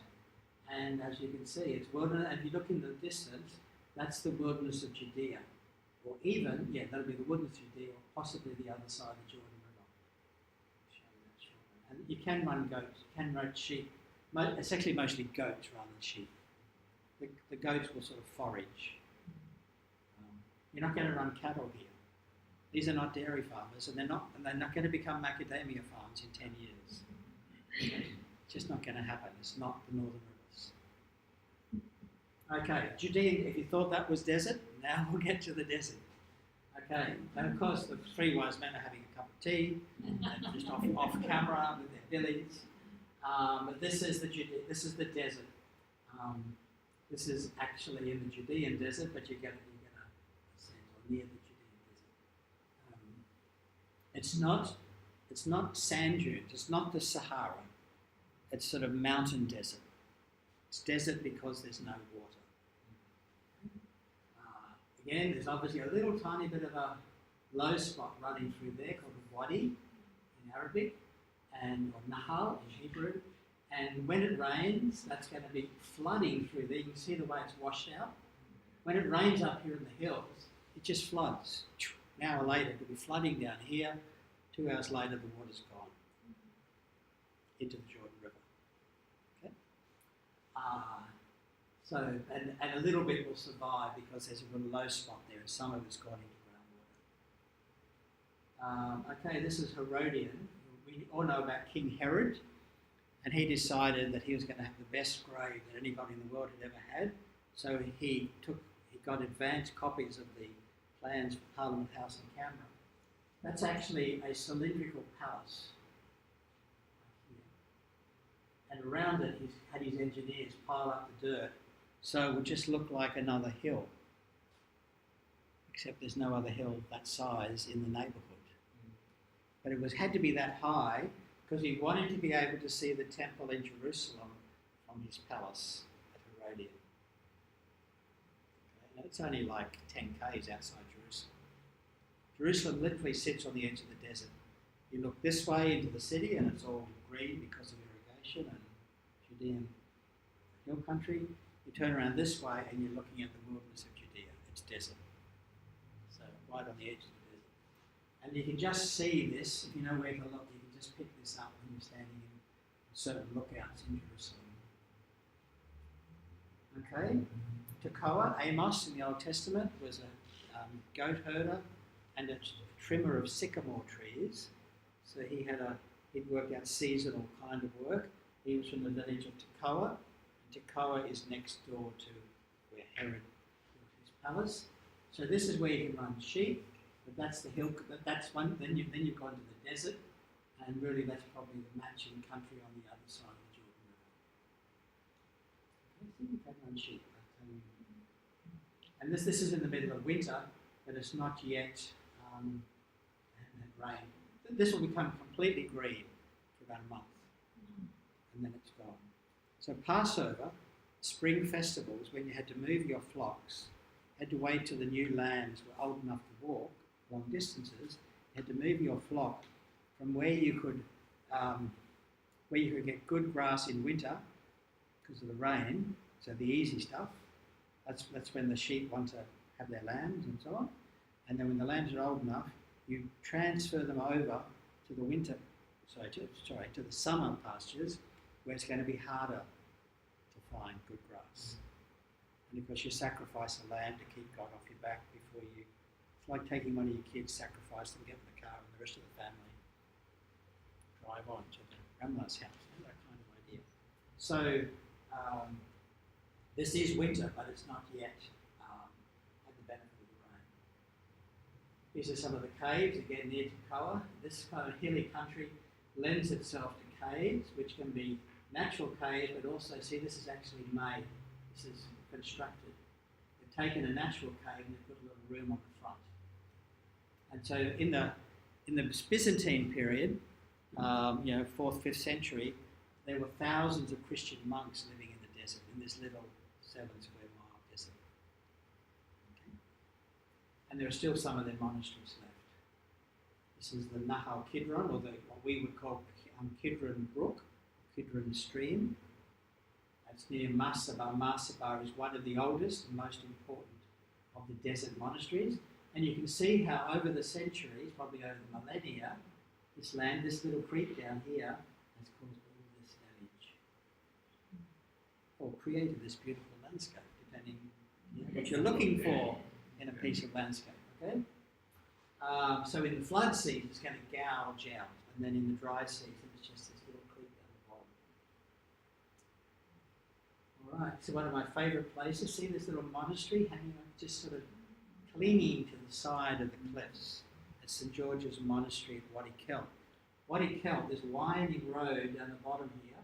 and as you can see, it's wilderness. And if you look in the distance, that's the wilderness of Judea, or even, that'll be the wilderness of Judea, or possibly the other side of the Jordan River. And you can run goats, you can run sheep. It's actually mostly goats rather than sheep. The goats will sort of forage. You're not going to run cattle here. These are not dairy farmers, and they're not going to become macadamia farms in 10 years. It's just not going to happen. It's not the northern rivers. Okay, Judean, if you thought that was desert, now we'll get to the desert. Okay, and of course the three wise men are having a cup of tea, and just off camera with their billies. But this is the desert. This is actually in the Judean desert, but you get a sense, or near the Judean desert. It's not sand dunes. It's not the Sahara. It's sort of mountain desert. It's desert because there's no water. Again, there's obviously a little tiny bit of a low spot running through there called the Wadi in Arabic. or Nahal in Hebrew. And when it rains, that's going to be flooding through there. You can see the way it's washed out. When it rains up here in the hills, it just floods. An hour later, it'll be flooding down here. 2 hours later, the water's gone into the Jordan River. Okay. And a little bit will survive because there's a little low spot there, and some of it's gone into groundwater. Okay, this is Herodian. We all know about King Herod, and he decided that he was going to have the best grade that anybody in the world had ever had. So he got advanced copies of the plans for Parliament House in Canberra. That's actually a cylindrical palace. And around it, he's had his engineers pile up the dirt, so it would just look like another hill, except there's no other hill that size in the neighbourhood. But it had to be that high because he wanted to be able to see the temple in Jerusalem from his palace at Herodian. Okay, and it's only like 10 k's outside Jerusalem. Jerusalem literally sits on the edge of the desert. You look this way into the city and it's all green because of irrigation and Judean hill country. You turn around this way and you're looking at the wilderness of Judea. It's desert. So right on the edge of the desert. And you can just see this, if you know where to look, you can just pick this up when you're standing in certain lookouts in Jerusalem. Okay, Tekoa, Amos in the Old Testament was a goat herder and a trimmer of sycamore trees. So he'd work out seasonal kind of work. He was from the village of Tekoa. And Tekoa is next door to where Herod built his palace. So this is where you can run sheep. But that's the hill. That's one. Then you've gone to the desert, and really that's probably the matching country on the other side of the Jordan River. Okay, so you can run sheep. And this is in the middle of winter, but it's not yet had rain. This will become completely green for about a month, and then it's gone. So Passover, spring festivals, when you had to move your flocks, had to wait till the new lambs were old enough to walk long distances. You had to move your flock from where you could get good grass in winter because of the rain, so the easy stuff. That's when the sheep want to have their lambs and so on. And then when the lambs are old enough, you transfer them over to the summer pastures where it's going to be harder to find good grass. And of course you sacrifice a lamb to keep God off your back before you. It's like taking one of your kids, sacrifice them, get in the car, and the rest of the family drive on to the grandma's house. That kind of idea. So this is winter, but it's not yet had the benefit of the rain. These are some of the caves, again near Tekoa. This kind of hilly country lends itself to caves, which can be natural caves, but also, see, this is actually made. This is constructed. They've taken a natural cave and they've put a little room on the front. And so in the Byzantine period, 4th, 5th century, there were thousands of Christian monks living in the desert, in this little 7 square mile desert. Okay. And there are still some of their monasteries left. This is the Nahal Kidron, or what we would call Kidron Brook, Kidron Stream. It's near Masabar. Masabar is one of the oldest and most important of the desert monasteries. And you can see how over the centuries, probably over the millennia, this little creek down here, has caused all this damage. Or created this beautiful landscape, depending on what you're looking for in a piece of landscape. Okay? So in the flood season, it's going to gouge out. And then in the dry season, it's just this little creek down the bottom. All right, so one of my favourite places, see this little monastery hanging on, just sort of clinging to the side of the cliffs. It's St George's Monastery at Wadi Kelt. Wadi Kelt, this winding road down the bottom here,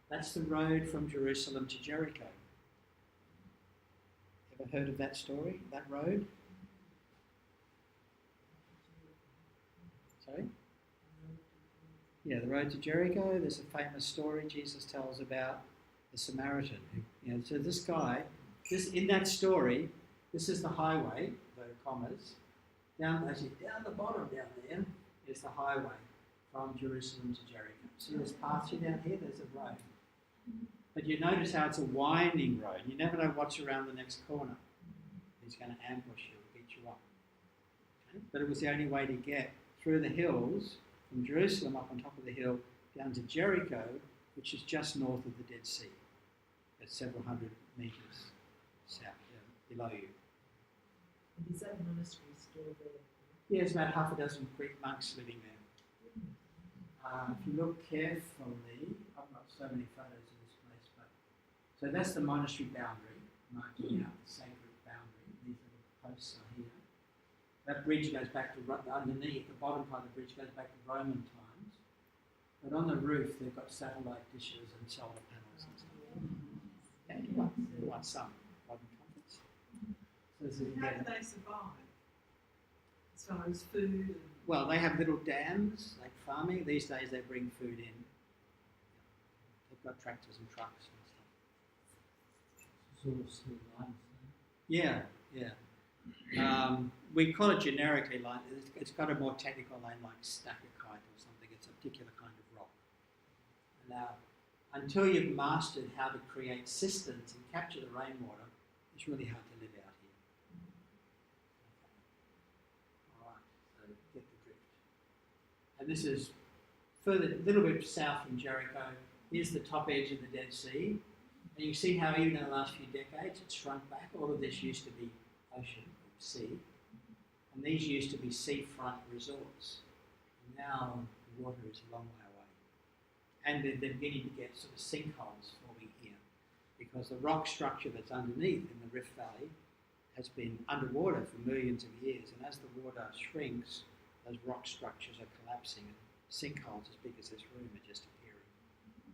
that's the road from Jerusalem to Jericho. Ever heard of that story, that road? Sorry? Yeah, the road to Jericho. There's a famous story Jesus tells about the Samaritan. So this guy, in that story, this is the highway, the commas. Down the bottom down there is the highway from Jerusalem to Jericho. See this pasture down here? There's a road. But you notice how it's a winding road. You never know what's around the next corner. He's going to ambush you and beat you up. Okay? But it was the only way to get through the hills, from Jerusalem up on top of the hill, down to Jericho, which is just north of the Dead Sea. It's several hundred metres south, below you. And is that monastery still there? Yeah, there's about half a dozen Greek monks living there. If you look carefully, I've got so many photos of this place, but so that's the monastery boundary, marking out the sacred boundary. These little posts are here. That bridge goes back to underneath. The bottom part of the bridge goes back to Roman times. But on the roof, they've got satellite dishes and solar panels and stuff. Yeah, you want some modern comforts. So How do they survive? As far as food and... Well, they have little dams, like farming. These days they bring food in. They've got tractors and trucks and stuff. Sort of still lines. Yeah. We call it generically line. It's got a more technical name like stalactite or something. It's a particular kind of rock. Now, until you've mastered how to create cisterns and capture the rainwater, it's really hard to live out here. All right, so get the drift. And this is further, a little bit south from Jericho. Here's the top edge of the Dead Sea. And you see how even in the last few decades it's shrunk back. All of this used to be ocean, sea. And these used to be seafront resorts. And now the water is a long way away. And they're beginning to get sort of sinkholes forming here because the rock structure that's underneath in the Rift Valley has been underwater for millions of years. And as the water shrinks, those rock structures are collapsing and sinkholes as big as this room are just appearing,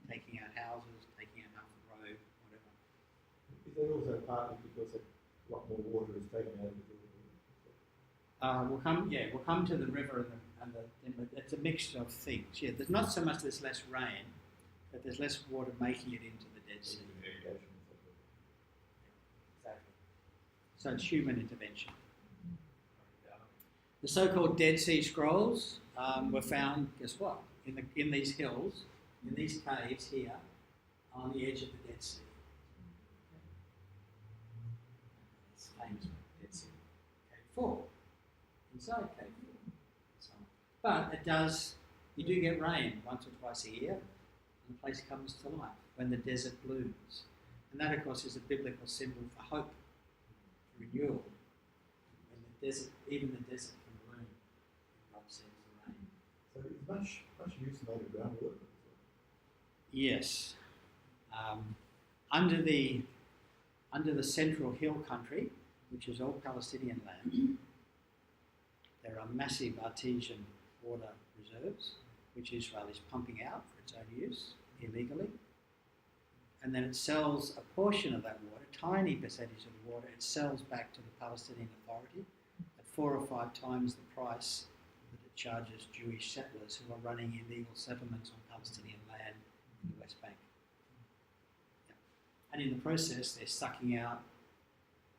taking out houses, taking out half the road, whatever. Is that also partly because a lot more water is taken out of the river? We'll come to the river and it's a mixture of things. Yeah, there's not so much there's less rain, but there's less water making it into the Dead Sea. Irrigation. Exactly. So it's human intervention. The so-called Dead Sea Scrolls were found, guess what, in these hills, in these caves here, on the edge of the Dead Sea. It's famous Dead Sea. Cave 4. Inside Cave 4. So, but it does, you do get rain once or twice a year, and the place comes to life when the desert blooms. And that, of course, is a biblical symbol for hope, for renewal. When the desert, even the desert can bloom, God sends the rain. So there's much use made of groundwater. Yes. Under the Central Hill country, which is all Palestinian land, there are massive artesian water reserves, which Israel is pumping out for its own use illegally. And then it sells a portion of that water, a tiny percentage of the water, it sells back to the Palestinian Authority at 4 or 5 times the price that it charges Jewish settlers who are running illegal settlements on Palestinian land in the West Bank. Yeah. And in the process, they're sucking out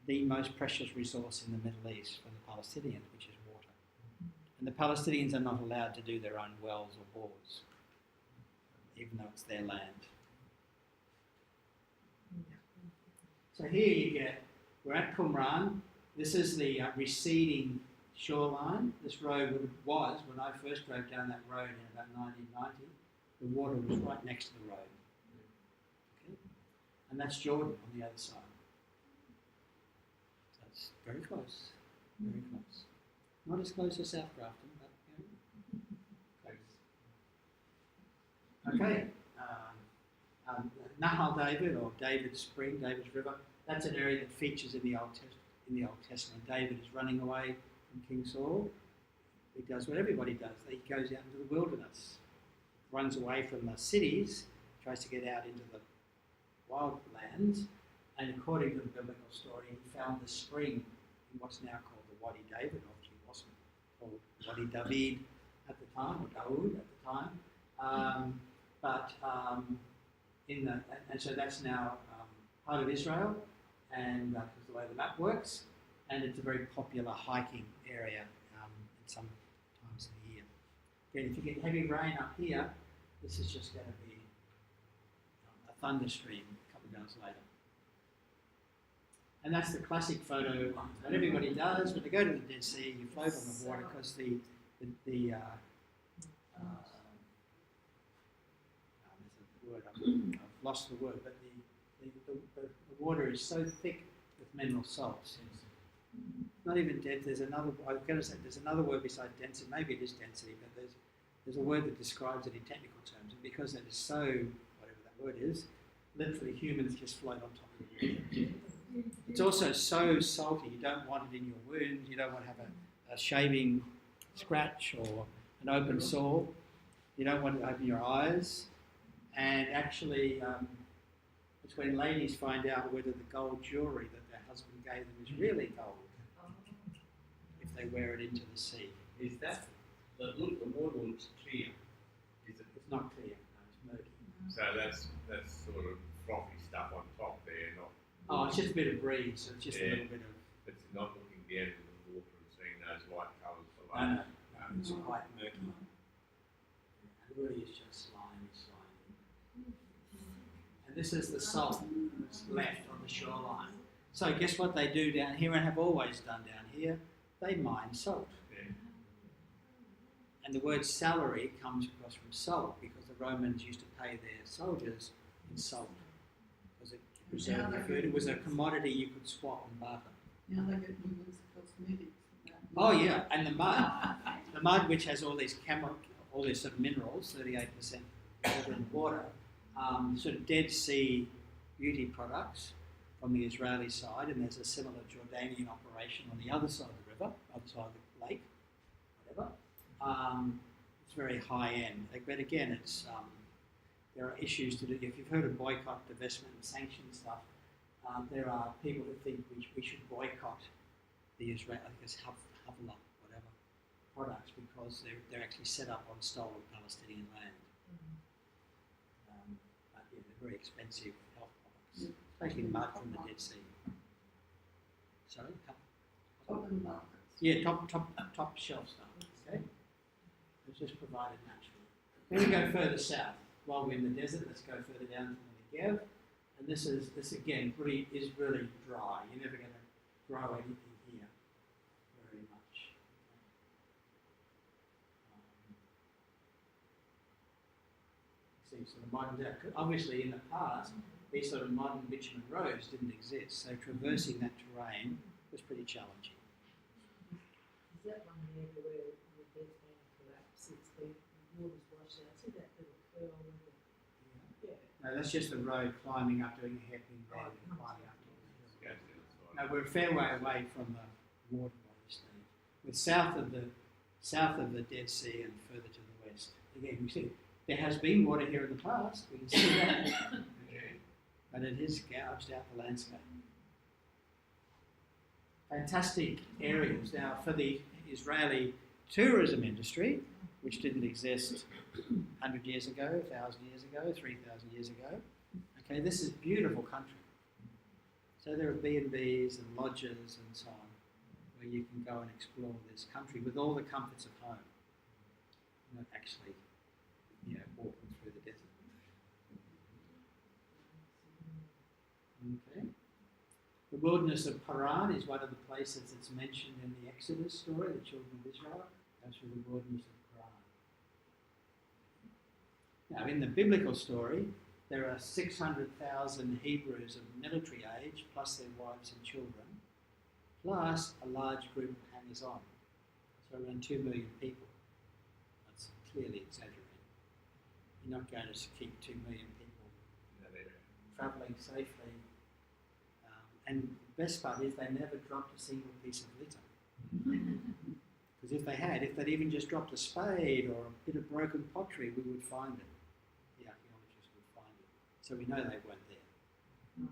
the most precious resource in the Middle East from the Palestinians, which is water. And the Palestinians are not allowed to do their own wells or bores, even though it's their land. So here you get, we're at Qumran. This is the receding shoreline. This road was, when I first drove down that road in about 1990, the water was right next to the road. Okay? And that's Jordan on the other side. So it's very close, very close. Not as close as South Grafton, but close. Okay. Nahal David, or David's Spring, David's River, that's an area that features in the Old Testament. David is running away from King Saul. He does what everybody does. He goes out into the wilderness, runs away from the cities, tries to get out into the wild lands, and according to the biblical story, he found the spring in what's now called the Wadi David. Obviously it wasn't called Wadi David at the time, or Dawood at the time. And so that's now part of Israel, and because the way the map works, and it's a very popular hiking area in some times of the year. Again, if you get heavy rain up here, this is just going to be a thunderstream a couple of hours later. And that's the classic photo that everybody does. When they go to the Dead Sea, you float on the water because I've lost the word, but the water is so thick with mineral salts. Not even dense. There's another. I was going to say there's another word beside density. Maybe it is density, but there's a word that describes it in technical terms. And because it is so, whatever that word is, literally humans just float on top of it. It's also so salty. You don't want it in your wound. You don't want to have a shaving scratch or an open sore. You don't want to open your eyes. And actually, it's when ladies find out whether the gold jewellery that their husband gave them is really gold if they wear it into the sea. Is that the water looks clear? Is it? It's not clear. No, it's murky. So that's sort of frothy stuff on top there, not. Oh, it's just a bit of breeze. So it's just a little bit of. It's not looking down into the water and seeing those white colours below. No, it's quite murky. It really is just slimy. And this is the salt that's left on the shoreline. So guess what they do down here and have always done down here? They mine salt. Yeah. And the word salary comes across from salt because the Romans used to pay their soldiers in salt because it preserved their food. It was a commodity you could swap and barter. Now they get women's cosmetics. Oh yeah, and the mud which has all these sort of minerals, 38% water and water, sort of Dead Sea beauty products from the Israeli side, and there's a similar Jordanian operation on the other side of the river, other side of the lake, whatever. It's very high end, but again, it's there are issues to do. If you've heard of boycott, divestment, and sanction stuff, there are people who think we should boycott the Israeli, I guess, Havla, whatever, products because they're actually set up on stolen Palestinian land. But yeah, they're very expensive health products, especially mud from the Dead Sea. Sorry, Open markets. yeah, top shelf stuff. Okay, it's just provided naturally. Then we go further south. While we're in the desert, let's go further down to the Negev, and this again is really dry. You're never going to grow anything here very much. See, sort of modern day. Obviously, in the past, these sort of modern bitumen roads didn't exist, so traversing that terrain was pretty challenging. Is that one area where the dead man collapses, the water's washed out? See that little curl with it? Yeah. No, that's just the road climbing up, doing a hairpin bend and climbing up to the hill. Goes down the side. No, we're a fair way away from the water body, Steve. We're south of the Dead Sea and further to the west. Again, we see there has been water here in the past. We can see that, Yeah. but it has gouged out the landscape. Fantastic areas now for the Israeli tourism industry, which didn't exist 100 years ago, 1,000 years ago, 3,000 years ago. Okay, this is beautiful country. So there are B&Bs and lodges and so on, where you can go and explore this country with all the comforts of home. Not actually, walking through the desert. Okay. The wilderness of Paran is one of the places that's mentioned in the Exodus story, the children of Israel. Goes through the wilderness of Paran. Now, in the biblical story, there are 600,000 Hebrews of military age, plus their wives and children, plus a large group of hangers-on. So around 2 million people. That's clearly exaggerated. You're not going to keep 2 million people In that area. travelling safely. And the best part is they never dropped a single piece of litter. Because if they'd even just dropped a spade or a bit of broken pottery, we would find it. The archaeologists would find it. So we know they weren't there.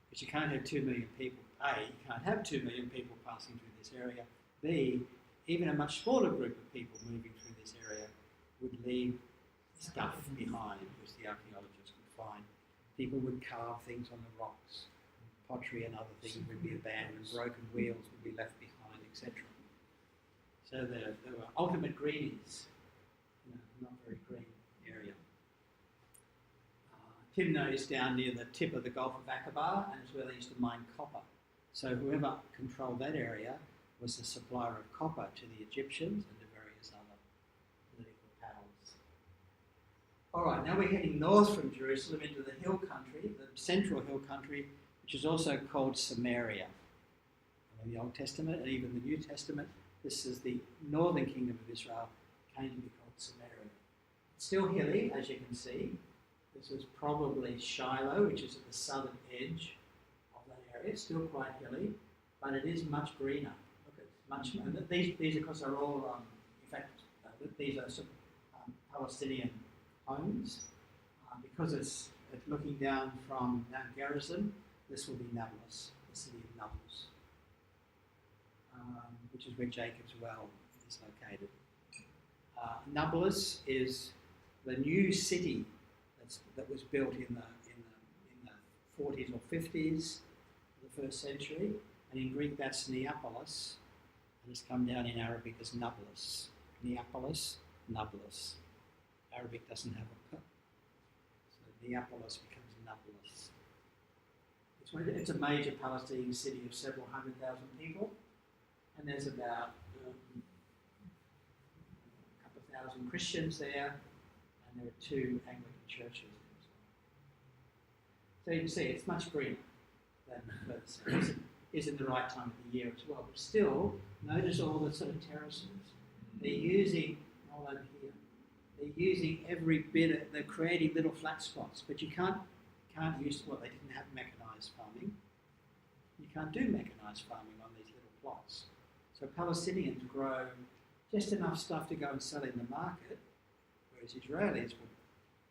But you can't have 2 million people. A, you can't have 2 million people passing through this area. B, even a much smaller group of people moving through this area would leave stuff behind, which the archaeologists would find. People would carve things on the rocks. Pottery and other things would be abandoned, broken wheels would be left behind, etc. So there were ultimate greenies not very green area. Timna is down near the tip of the Gulf of Aqaba, and it's where they used to mine copper. So whoever controlled that area was the supplier of copper to the Egyptians and to various other political powers. All right, now we're heading north from Jerusalem into the hill country, the central hill country, which is also called Samaria. In the Old Testament and even the New Testament, this is the northern kingdom of Israel, came to be called Samaria. It's still hilly, as you can see. This was probably Shiloh, which is at the southern edge of that area. It's still quite hilly, but it is much greener. Look, it's much. And these of course, are all, in fact, these are sort of Palestinian homes. Because it's looking down from Mount Gerizim, this will be Nablus, the city of Nablus, which is where Jacob's well is located. Nablus is the new city that was built in the 40s or 50s of the first century, and in Greek that's Neapolis, and it's come down in Arabic as Nablus. Neapolis, Nablus. Arabic doesn't have a p, so Neapolis becomes Nablus. It's a major Palestinian city of several 100,000 people, and there's about a couple of thousand Christians there, and there are 2 Anglican churches there as well. So you can see it's much greener than further. Is in the right time of the year as well. But still, notice all the sort of terraces. They're using, all over here, they're using every bit, they're creating little flat spots, but you can't use, well, they didn't have mechanised farming. You can't do mechanised farming on these little plots. So Palestinians grow just enough stuff to go and sell in the market, whereas Israelis would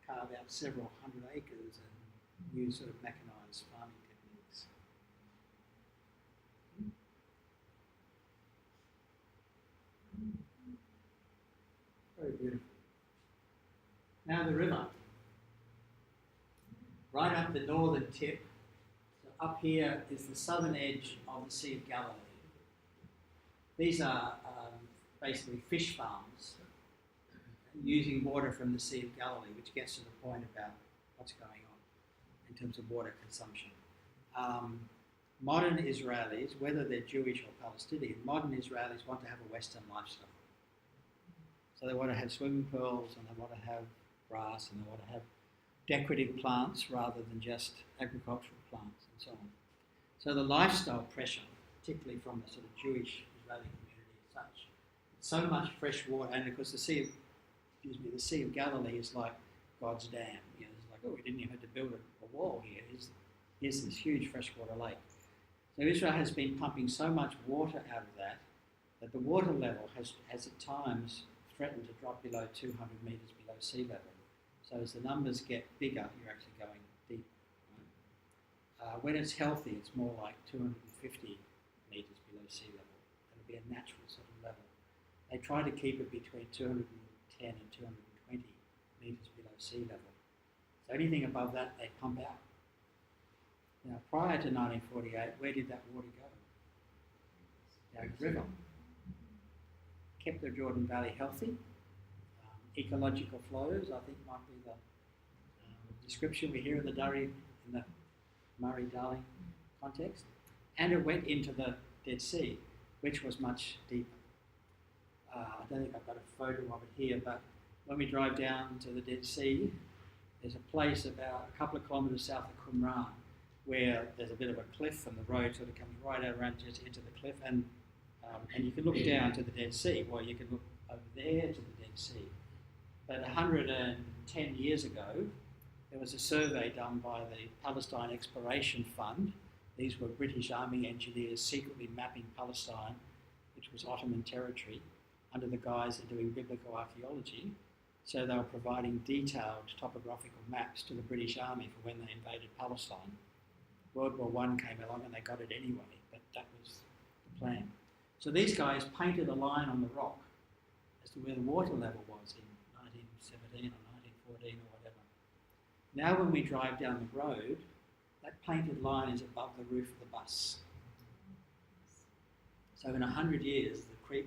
carve out several hundred acres and use sort of mechanised farming techniques. Very beautiful. Now the river. Right up the northern tip. So up here is the southern edge of the Sea of Galilee. These are basically fish farms using water from the Sea of Galilee, which gets to the point about what's going on in terms of water consumption. Modern Israelis, whether they're Jewish or Palestinian, modern Israelis want to have a Western lifestyle. So they want to have swimming pools, and they want to have grass, and they want to have decorative plants rather than just agricultural plants and so on. So the lifestyle pressure, particularly from the sort of Jewish Israeli community as such, it's so much fresh water, and of course the Sea of Galilee is like God's dam. You know, it's like, oh, we didn't even have to build a wall here. Here's this huge freshwater lake. So Israel has been pumping so much water out of that the water level has at times threatened to drop below 200 metres below sea level. So as the numbers get bigger, you're actually going deeper. Right? When it's healthy, it's more like 250 metres below sea level. It'll be a natural sort of level. They try to keep it between 210 and 220 metres below sea level. So anything above that, they pump out. Now, prior to 1948, where did that water go? Down the river. Kept the Jordan Valley healthy. Ecological flows, I think, might be the description we hear in the Murray-Darling context. And it went into the Dead Sea, which was much deeper. I don't think I've got a photo of it here, but when we drive down to the Dead Sea, there's a place about a couple of kilometres south of Qumran where there's a bit of a cliff and the road sort of coming right out around just into the cliff, and you can look down to the Dead Sea, or you can look over there to the Dead Sea. But 110 years ago, there was a survey done by the Palestine Exploration Fund. These were British Army engineers secretly mapping Palestine, which was Ottoman territory, under the guise of doing biblical archaeology. So they were providing detailed topographical maps to the British Army for when they invaded Palestine. World War I came along and they got it anyway, but that was the plan. So these guys painted a line on the rock as to where the water level was in 1917 or 1914 or whatever. Now when we drive down the road, that painted line is above the roof of the bus. So in 100 years, the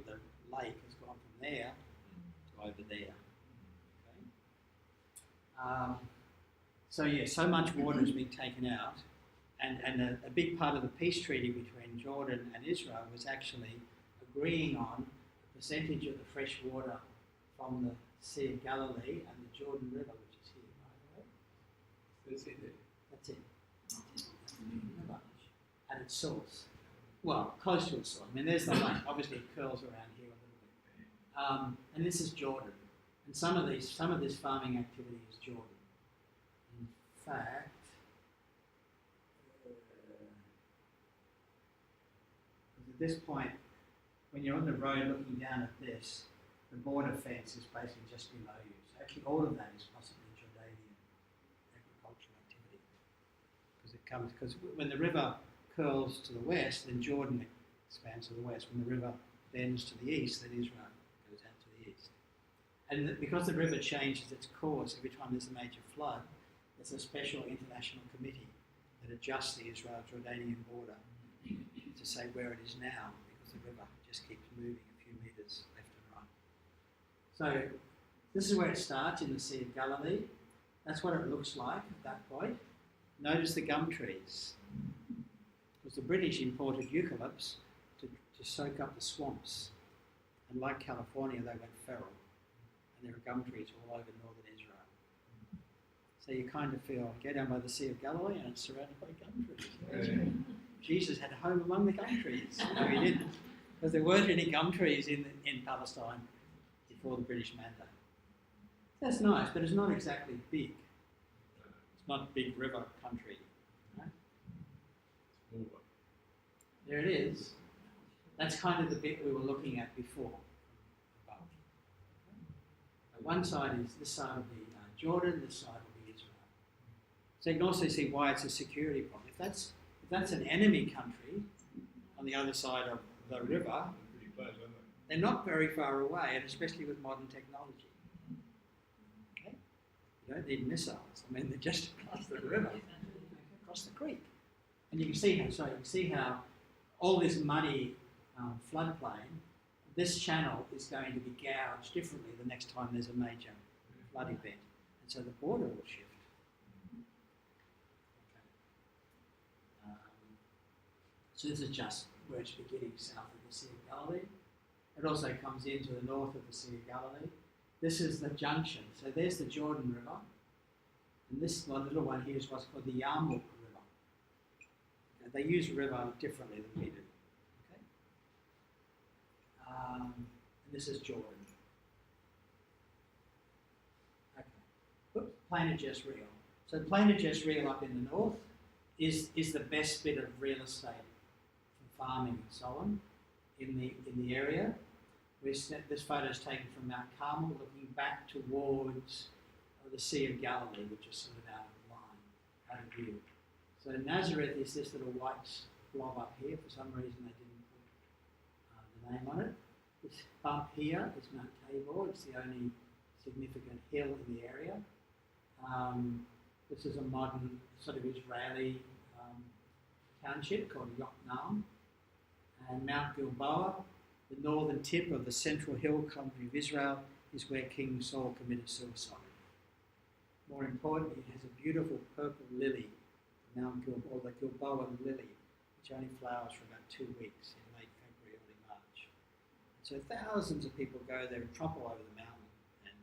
lake has gone from there to over there. So much water has been taken out, and a big part of the peace treaty between Jordan and Israel was actually agreeing on a percentage of the fresh water from the Sea of Galilee and the Jordan River, which is here, by the way. That's it there. That's it. That's the Jordan River at its source. Well, close to its source. I mean, there's the lake. Obviously, it curls around here a little bit. And this is Jordan. And some of this farming activity is Jordan. In fact, at this point, when you're on the road looking down at this, the border fence is basically just below you. So actually, all of that is possibly Jordanian agricultural activity, because when the river curls to the west, then Jordan expands to the west. When the river bends to the east, then Israel goes out to the east. And because the river changes its course every time there's a major flood, there's a special international committee that adjusts the Israel-Jordanian border to say where it is now, because the river just keeps moving a few metres left and right. So this is where it starts, in the Sea of Galilee. That's what it looks like at that point. Notice the gum trees, because the British imported eucalypts to soak up the swamps. And like California, they went feral. And there are gum trees all over northern Israel. So you kind of feel, go down by the Sea of Galilee and it's surrounded by gum trees. Jesus had a home among the gum trees. No, he didn't. Because there weren't any gum trees in Palestine before the British mandate. That's nice, but it's not exactly big. It's not big river country. Right? There it is. That's kind of the bit we were looking at before. Above. One side is this side will be Jordan, this side will be Israel. So you can also see why it's a security problem. If that's an enemy country on the other side of the river, Pretty close, aren't they're not very far away, and especially with modern technology. Okay? You don't need missiles. I mean, they're just across the river, across the creek. And you can see how all this muddy floodplain, this channel is going to be gouged differently the next time there's a major flood event. And so the border will shift. Okay. So this is just where it's beginning south of the Sea of Galilee. It also comes into the north of the Sea of Galilee. This is the junction. So there's the Jordan River. And this one, little one here is what's called the Yarmouk River. Okay, they use river differently than we do. Okay? And this is Jordan. Okay. Oops, Plain of Jezreel. So Plain of Jezreel up in the north is the best bit of real estate for farming and so on in the area. This photo is taken from Mount Carmel, looking back towards the Sea of Galilee, which is sort of out of line, out of view. So Nazareth is this little white blob up here. For some reason they didn't put the name on it. This bump here is Mount Tabor. It's the only significant hill in the area. This is a modern sort of Israeli township called Yokneam. And Mount Gilboa, the northern tip of the central hill country of Israel, is where King Saul committed suicide. More importantly, it has a beautiful purple lily, Mount Gilboa, or the Gilboa lily, which only flowers for about 2 weeks in late February, early March. And so thousands of people go there and trample over the mountain, and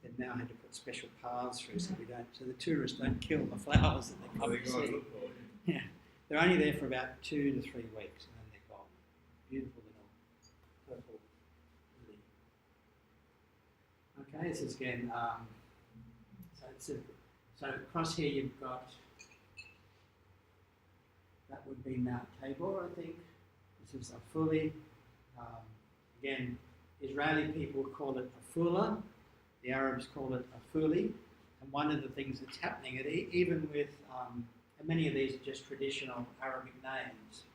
they've now had to put special paths through so the tourists don't kill the flowers that they come to see. Yeah, they're only there for about 2 to 3 weeks, and then they're gone. Beautiful little purple lily. Okay, this is again. So across here you've got, that would be Mount Tabor, I think. This is Afuli. Again, Israeli people call it Afula. The Arabs call it Afuli. And one of the things that's happening, even with, and many of these are just traditional Arabic names,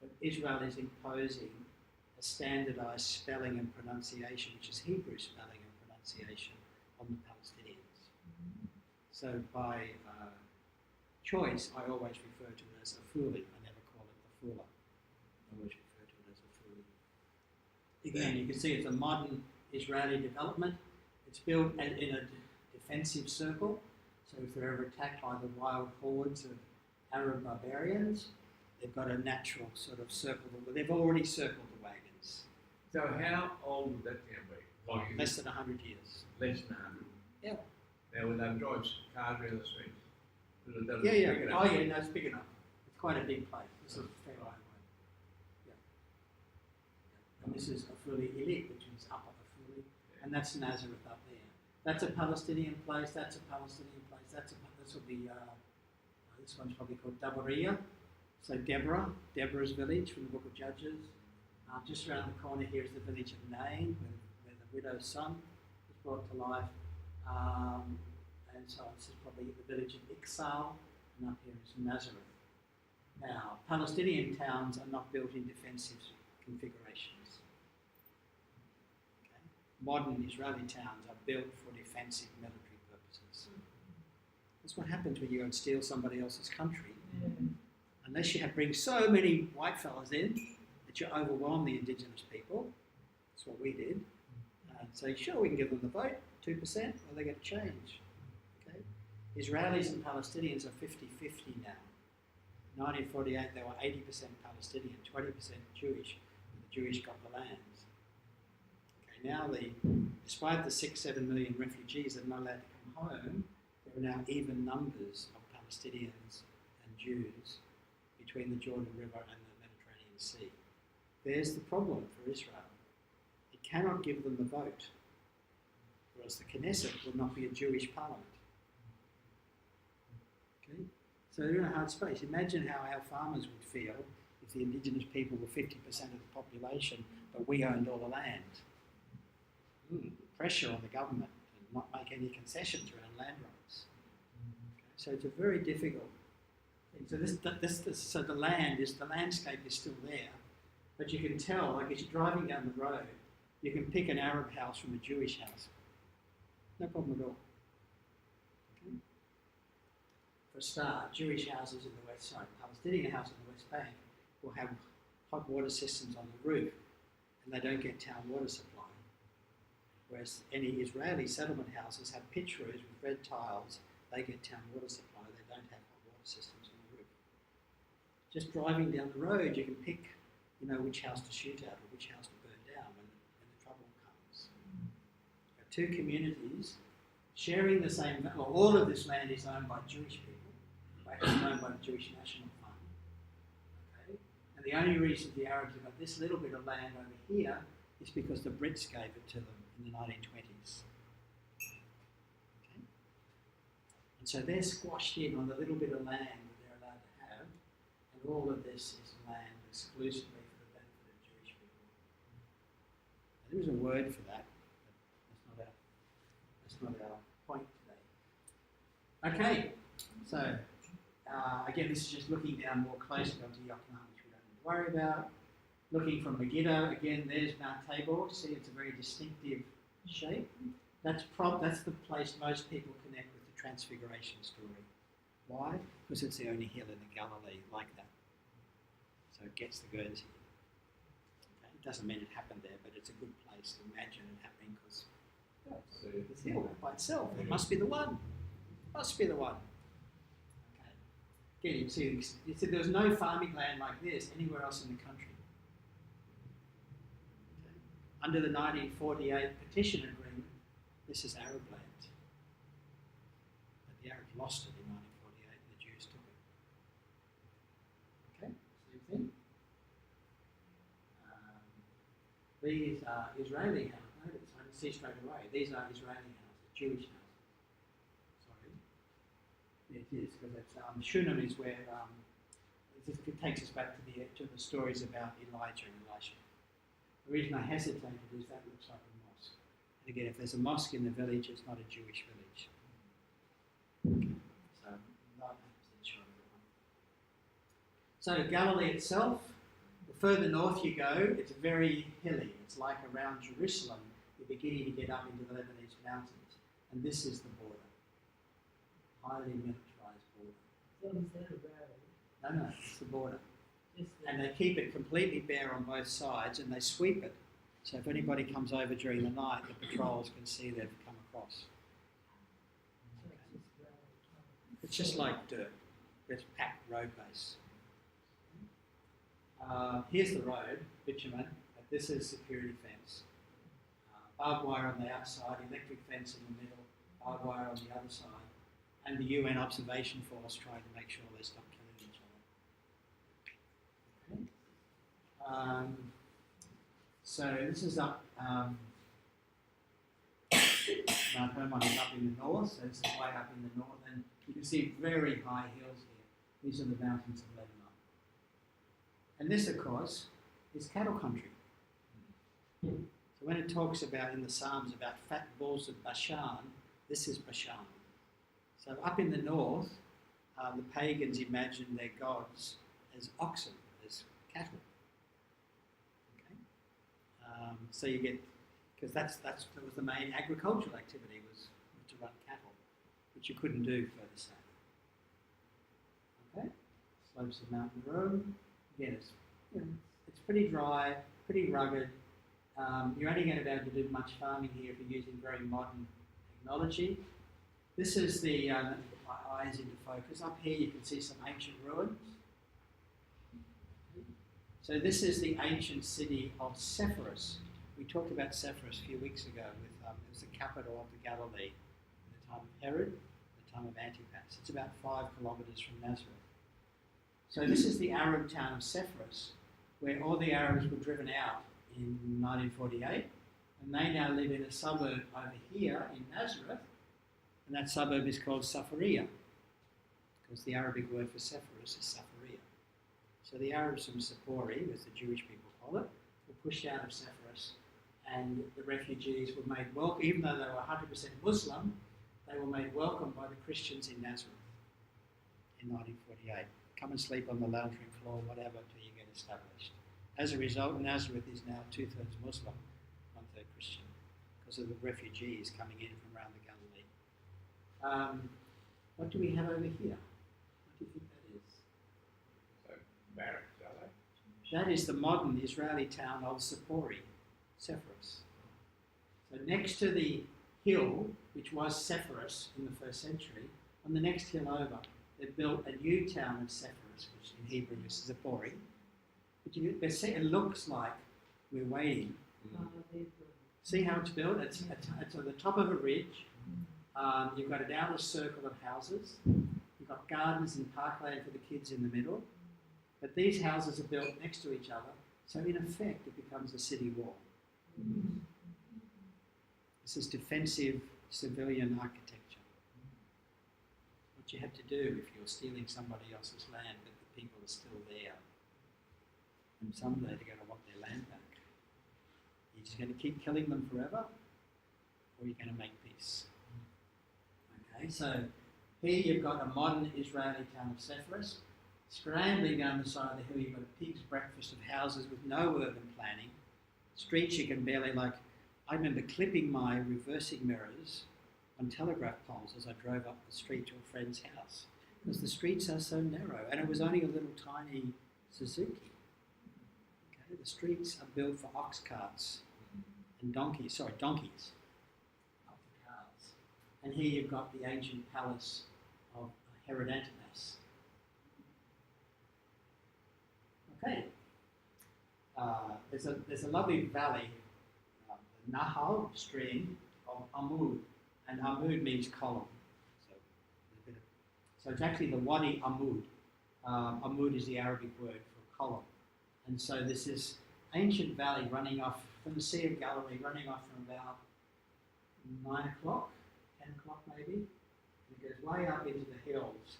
but Israel is imposing a standardized spelling and pronunciation, which is Hebrew spelling and pronunciation, on the Palestinians. So by choice, I always refer to it as Afuli. I never call it Afula. I always refer to it as Afuli. Again, you can see it's a modern Israeli development. It's built in a defensive circle. So if they're ever attacked by the wild hordes of Arab barbarians, they've got a natural sort of circle. They've already circled the wagons. So how old would that town be? Like is Less it than 100 years. less than 100? Yeah. Now when they drive cars around the streets, because it doesn't Yeah, yeah. big Oh, enough. yeah, no, it's big enough. It's quite a big place. This is a fair way. Yeah. And this is Afuli Ilik, which is Upper Afuli, and that's Nazareth up there. That's a Palestinian place. That's a Palestinian place. This will be. This one's probably called Dabariya. So Deborah's village from the Book of Judges. Just around the corner here is the village of Nain, where the widow's son was brought to life. And so this is probably the village of Iksal, and up here is Nazareth. Now, Palestinian towns are not built in defensive configurations. Okay? Modern Israeli towns are built for defensive military purposes. That's what happens when you go and steal somebody else's country. Yeah. Unless you bring so many white fellas in that you overwhelm the indigenous people. That's what we did. And say, sure, we can give them the vote, 2%, or they get a change. Okay? Israelis and Palestinians are 50-50 now. In 1948, they were 80% Palestinian, 20% Jewish, and the Jewish got the lands. Okay, now, despite the 6-7 million refugees that are not allowed to come home, there are now even numbers of Palestinians and Jews between the Jordan River and the Mediterranean Sea. There's the problem for Israel. It cannot give them the vote, or else the Knesset would not be a Jewish parliament. Okay? So they're in a hard space. Imagine how our farmers would feel if the indigenous people were 50% of the population, but we owned all the land. Pressure on the government to not make any concessions around land rights. Okay? So it's a very difficult thing. So the landscape is still there, but you can tell, like as you're driving down the road, you can pick an Arab house from a Jewish house. No problem at all. Okay? For a start, Jewish houses in the west side, Palestinian houses in the West Bank will have hot water systems on the roof, and they don't get town water supply. Whereas any Israeli settlement houses have pitch roofs with red tiles, they get town water supply, they don't have hot water systems on the roof. Just driving down the road, you can pick, which house to shoot at or which house to burn down when the trouble comes. Two communities sharing the same, all of this land is owned by Jewish people, it's owned by the Jewish National Fund. Okay? And the only reason the Arabs have got this little bit of land over here is because the Brits gave it to them in the 1920s. Okay? And so they're squashed in on the little bit of land that they're allowed to have, and all of this is land exclusively for the benefit of Jewish people. Now, there is a word for that, but that's not our point today. Okay, so again, this is just looking down more closely onto Yokneam, which we don't need to worry about. Looking from Megiddo, again, there's Mount Tabor. See, it's a very distinctive shape. That's the place most people connect with the Transfiguration story. Why? Because it's the only hill in the Galilee like that. So it gets the Guernsey. Okay? It doesn't mean it happened there, but it's a good place to imagine it happening because this hill by itself. It must be the one. Must be the one. Okay. Again, you see there's no farming land like this anywhere else in the country. Under the 1948 petition agreement, this is Arab land. But the Arabs lost it in 1948 and the Jews took it. Okay, same thing. These are Israeli houses. Notice, I can see straight away. These are Israeli houses, Jewish houses. Sorry. It is, because it's, Shunem is where, it takes us back to the stories about Elijah and Elisha. The reason I hesitated is that looks like a mosque. And again, if there's a mosque in the village, it's not a Jewish village. Okay. So, not 100% sure of that one. So, Galilee itself, the further north you go, it's very hilly. It's like around Jerusalem, you're beginning to get up into the Lebanese mountains. And this is the border. Highly militarized border. So is that a road? No, it's the border. Just the- And they keep it completely bare on both sides and they sweep it. So if anybody comes over during the night, the patrols can see they've come across. It's just like dirt. It's packed road base. Here's the road, bitumen. This is security fence. Barbed wire on the outside, electric fence in the middle, barbed wire on the other side, and the UN observation force trying to make sure they stop killing each other. Okay. So this is up, Mount Hermon is up in the north, so this is way up in the north, and you can see very high hills here. These are the mountains of Lebanon. And this, of course, is cattle country. So when it talks about in the Psalms about fat bulls of Bashan, this is Bashan. So up in the north, the pagans imagined their gods as oxen, as cattle. Okay? So you get, because that was the main agricultural activity was to run cattle, which you couldn't do further south. Okay, slopes of Mountain Road. Again, it's pretty dry, pretty rugged. You're only going to be able to do much farming here if you're using very modern technology. This is the, my eyes into focus. Up here you can see some ancient ruins. So this is the ancient city of Sepphoris. We talked about Sepphoris a few weeks ago. It was the capital of the Galilee at the time of Herod, the time of Antipas. It's about 5 kilometres from Nazareth. So this is the Arab town of Sepphoris, where all the Arabs were driven out in 1948, and they now live in a suburb over here in Nazareth, and that suburb is called Safaria, because the Arabic word for Sepphoris is Safaria. So the Arabs from Sapori, as the Jewish people call it, were pushed out of Sepphoris, and the refugees were made welcome, even though they were 100% Muslim, they were made welcome by the Christians in Nazareth in 1948. Come and sleep on the lounge room floor, whatever, till you get established. As a result, Nazareth is now 2/3 Muslim, 1/3 Christian, because of the refugees coming in from around the Galilee. What do we have over here? What do you think that is? So, barracks, are they? That is the modern Israeli town of Sapori, Sepphoris. So next to the hill, which was Sepphoris in the 1st century, on the next hill over, they built a new town of Sepphoris, which in Hebrew is Zappori. But it looks like we're waiting. See how it's built? It's on the top of a ridge. You've got an outer circle of houses. You've got gardens and parkland for the kids in the middle. But these houses are built next to each other, so in effect it becomes a city wall. This is defensive civilian architecture. What you have to do if you're stealing somebody else's land, but the people are still there, and someday they're going to want their land back. You're just going to keep killing them forever, or you're going to make peace. Okay, so here you've got a modern Israeli town of Sepphoris. Scrambling down the side of the hill, you've got a pig's breakfast of houses with no urban planning. Streets you can barely, I remember clipping my reversing mirrors on telegraph poles as I drove up the street to a friend's house, because the streets are so narrow, and it was only a little tiny Suzuki. Okay, the streets are built for ox carts and donkeys, not for cars. And here you've got the ancient palace of Herod Antipas. Okay, there's a lovely valley, the Nahal stream of Amud, and Amud means column. So it's actually the Wadi Amud. Amud is the Arabic word for column. And so this is ancient valley running off from the Sea of Galilee, running off from about 9 o'clock, 10 o'clock maybe. And it goes way up into the hills.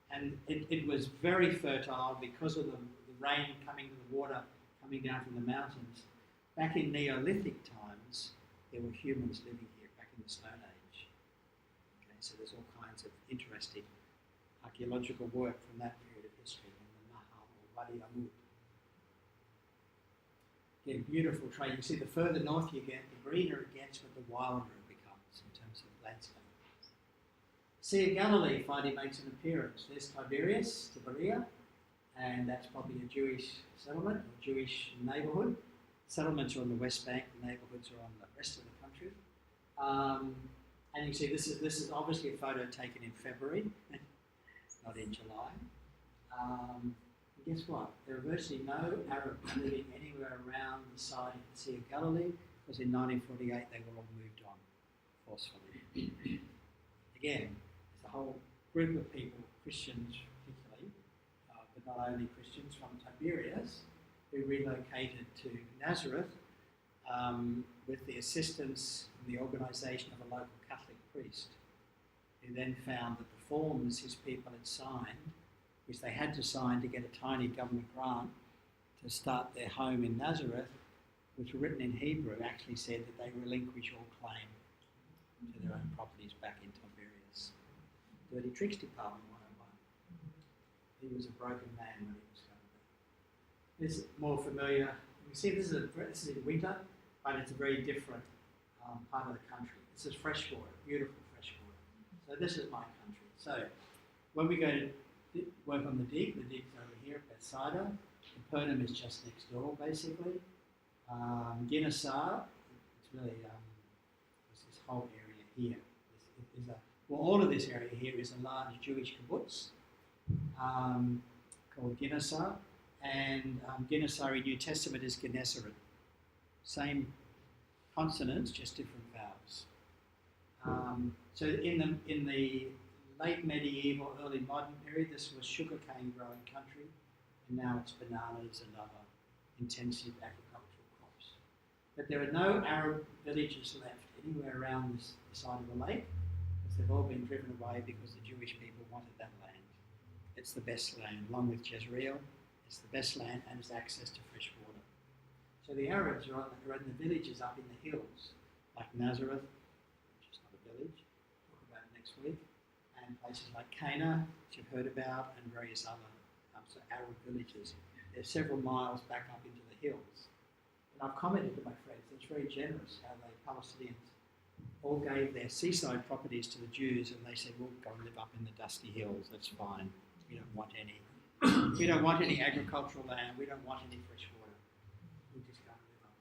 And it was very fertile because of the rain coming to the water, coming down from the mountains. Back in Neolithic times, there were humans living here, back in the Stone Age. Okay, so there's all kinds of interesting archaeological work from that period of history in the Nahal or Wadi Amud. Again, beautiful trade. You see, the further north you get, the greener it gets, but the wilder it becomes in terms of landscape. Sea of Galilee finally makes an appearance. There's Tiberias, and that's probably a Jewish settlement or Jewish neighbourhood. Settlements are on the West Bank, the neighbourhoods are on the rest of the country. And you see this is obviously a photo taken in February. not in July. And guess what? There are virtually no Arab living anywhere around the side of the Sea of Galilee, because in 1948 they were all moved on forcefully. Again, there's a whole group of people, Christians particularly, but not only Christians, from Tiberias, who relocated to Nazareth with the assistance and the organisation of a local Catholic priest, who then found that the forms his people had signed, which they had to sign to get a tiny government grant to start their home in Nazareth, which were written in Hebrew, actually said that they relinquish all claim to their own properties back in Tiberias. Dirty Tricks Department 101. He was a broken man when he was coming back. This is more familiar. You can see this is in winter, but it's a very different part of the country. This is freshwater, beautiful freshwater. So this is my country. So when we go to work on the dig's over here at Bethsaida. Capernaum is just next door, basically. Guinnessar, it's really this whole area here. All of this area here is a large Jewish kibbutz called Guinnessar, and Guinnessar in New Testament is Gennesaret. Same consonants, just different vowels. So in the late medieval, early modern period, this was sugarcane growing country, and now it's bananas and other intensive agricultural crops. But there are no Arab villages left anywhere around this side of the lake, because they've all been driven away because the Jewish people wanted that land. It's the best land, along with Jezreel. It's the best land and it's access to fresh water. So the Arabs are in the villages up in the hills, like Nazareth, which is not a village, we'll talk about it next week, and places like Cana, which you've heard about, and various other Arab villages. They're several miles back up into the hills. And I've commented to my friends, it's very generous how the Palestinians all gave their seaside properties to the Jews, and they said, we'll go and live up in the dusty hills, that's fine. We don't want any agricultural land, we don't want any fresh water. We'll just go and live up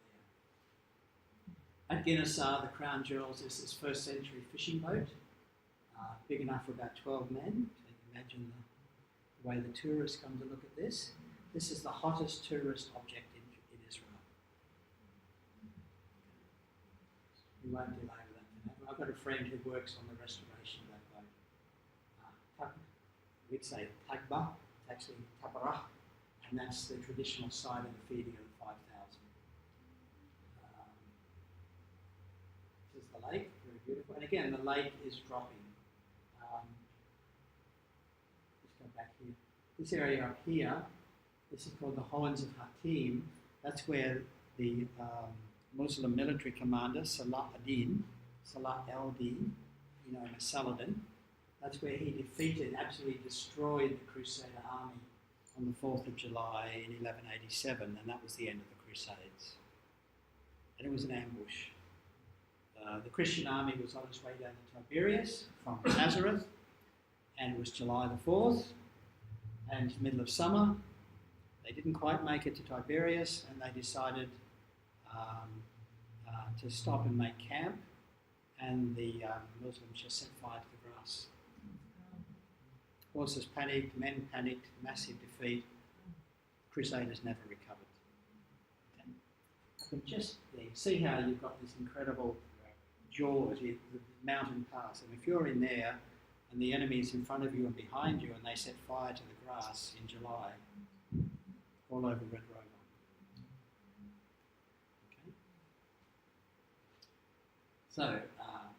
there. At Guinnessar, the crown jewels is this first century fishing boat, big enough for about 12 men. So you can imagine the way the tourists come to look at this. This is the hottest tourist object in Israel. We won't delay with that for now. I've got a friend who works on the restoration of that boat. We'd say Tagba, it's actually Tabarah, and that's the traditional site of the feeding of the 5,000. This is the lake, very beautiful. And again, the lake is dropping. Let's go back here. This area up here, this is called the Horns of Hatim. That's where the Muslim military commander, Salah al-Din, you know, Saladin, that's where he defeated, absolutely destroyed the Crusader army on the 4th of July in 1187, and that was the end of the Crusades. And it was an ambush. The Christian army was on its way down to Tiberias from Nazareth, and it was July the 4th, and middle of summer. They didn't quite make it to Tiberias, and they decided to stop and make camp, and the Muslims just set fire to the grass. Horses panicked, men panicked, massive defeat. Crusaders never recovered. Okay. I can just see how you've got this incredible jaws, the mountain pass. And if you're in there and the enemy is in front of you and behind you and they set fire to the grass in July, all over Red Rover. Okay. So,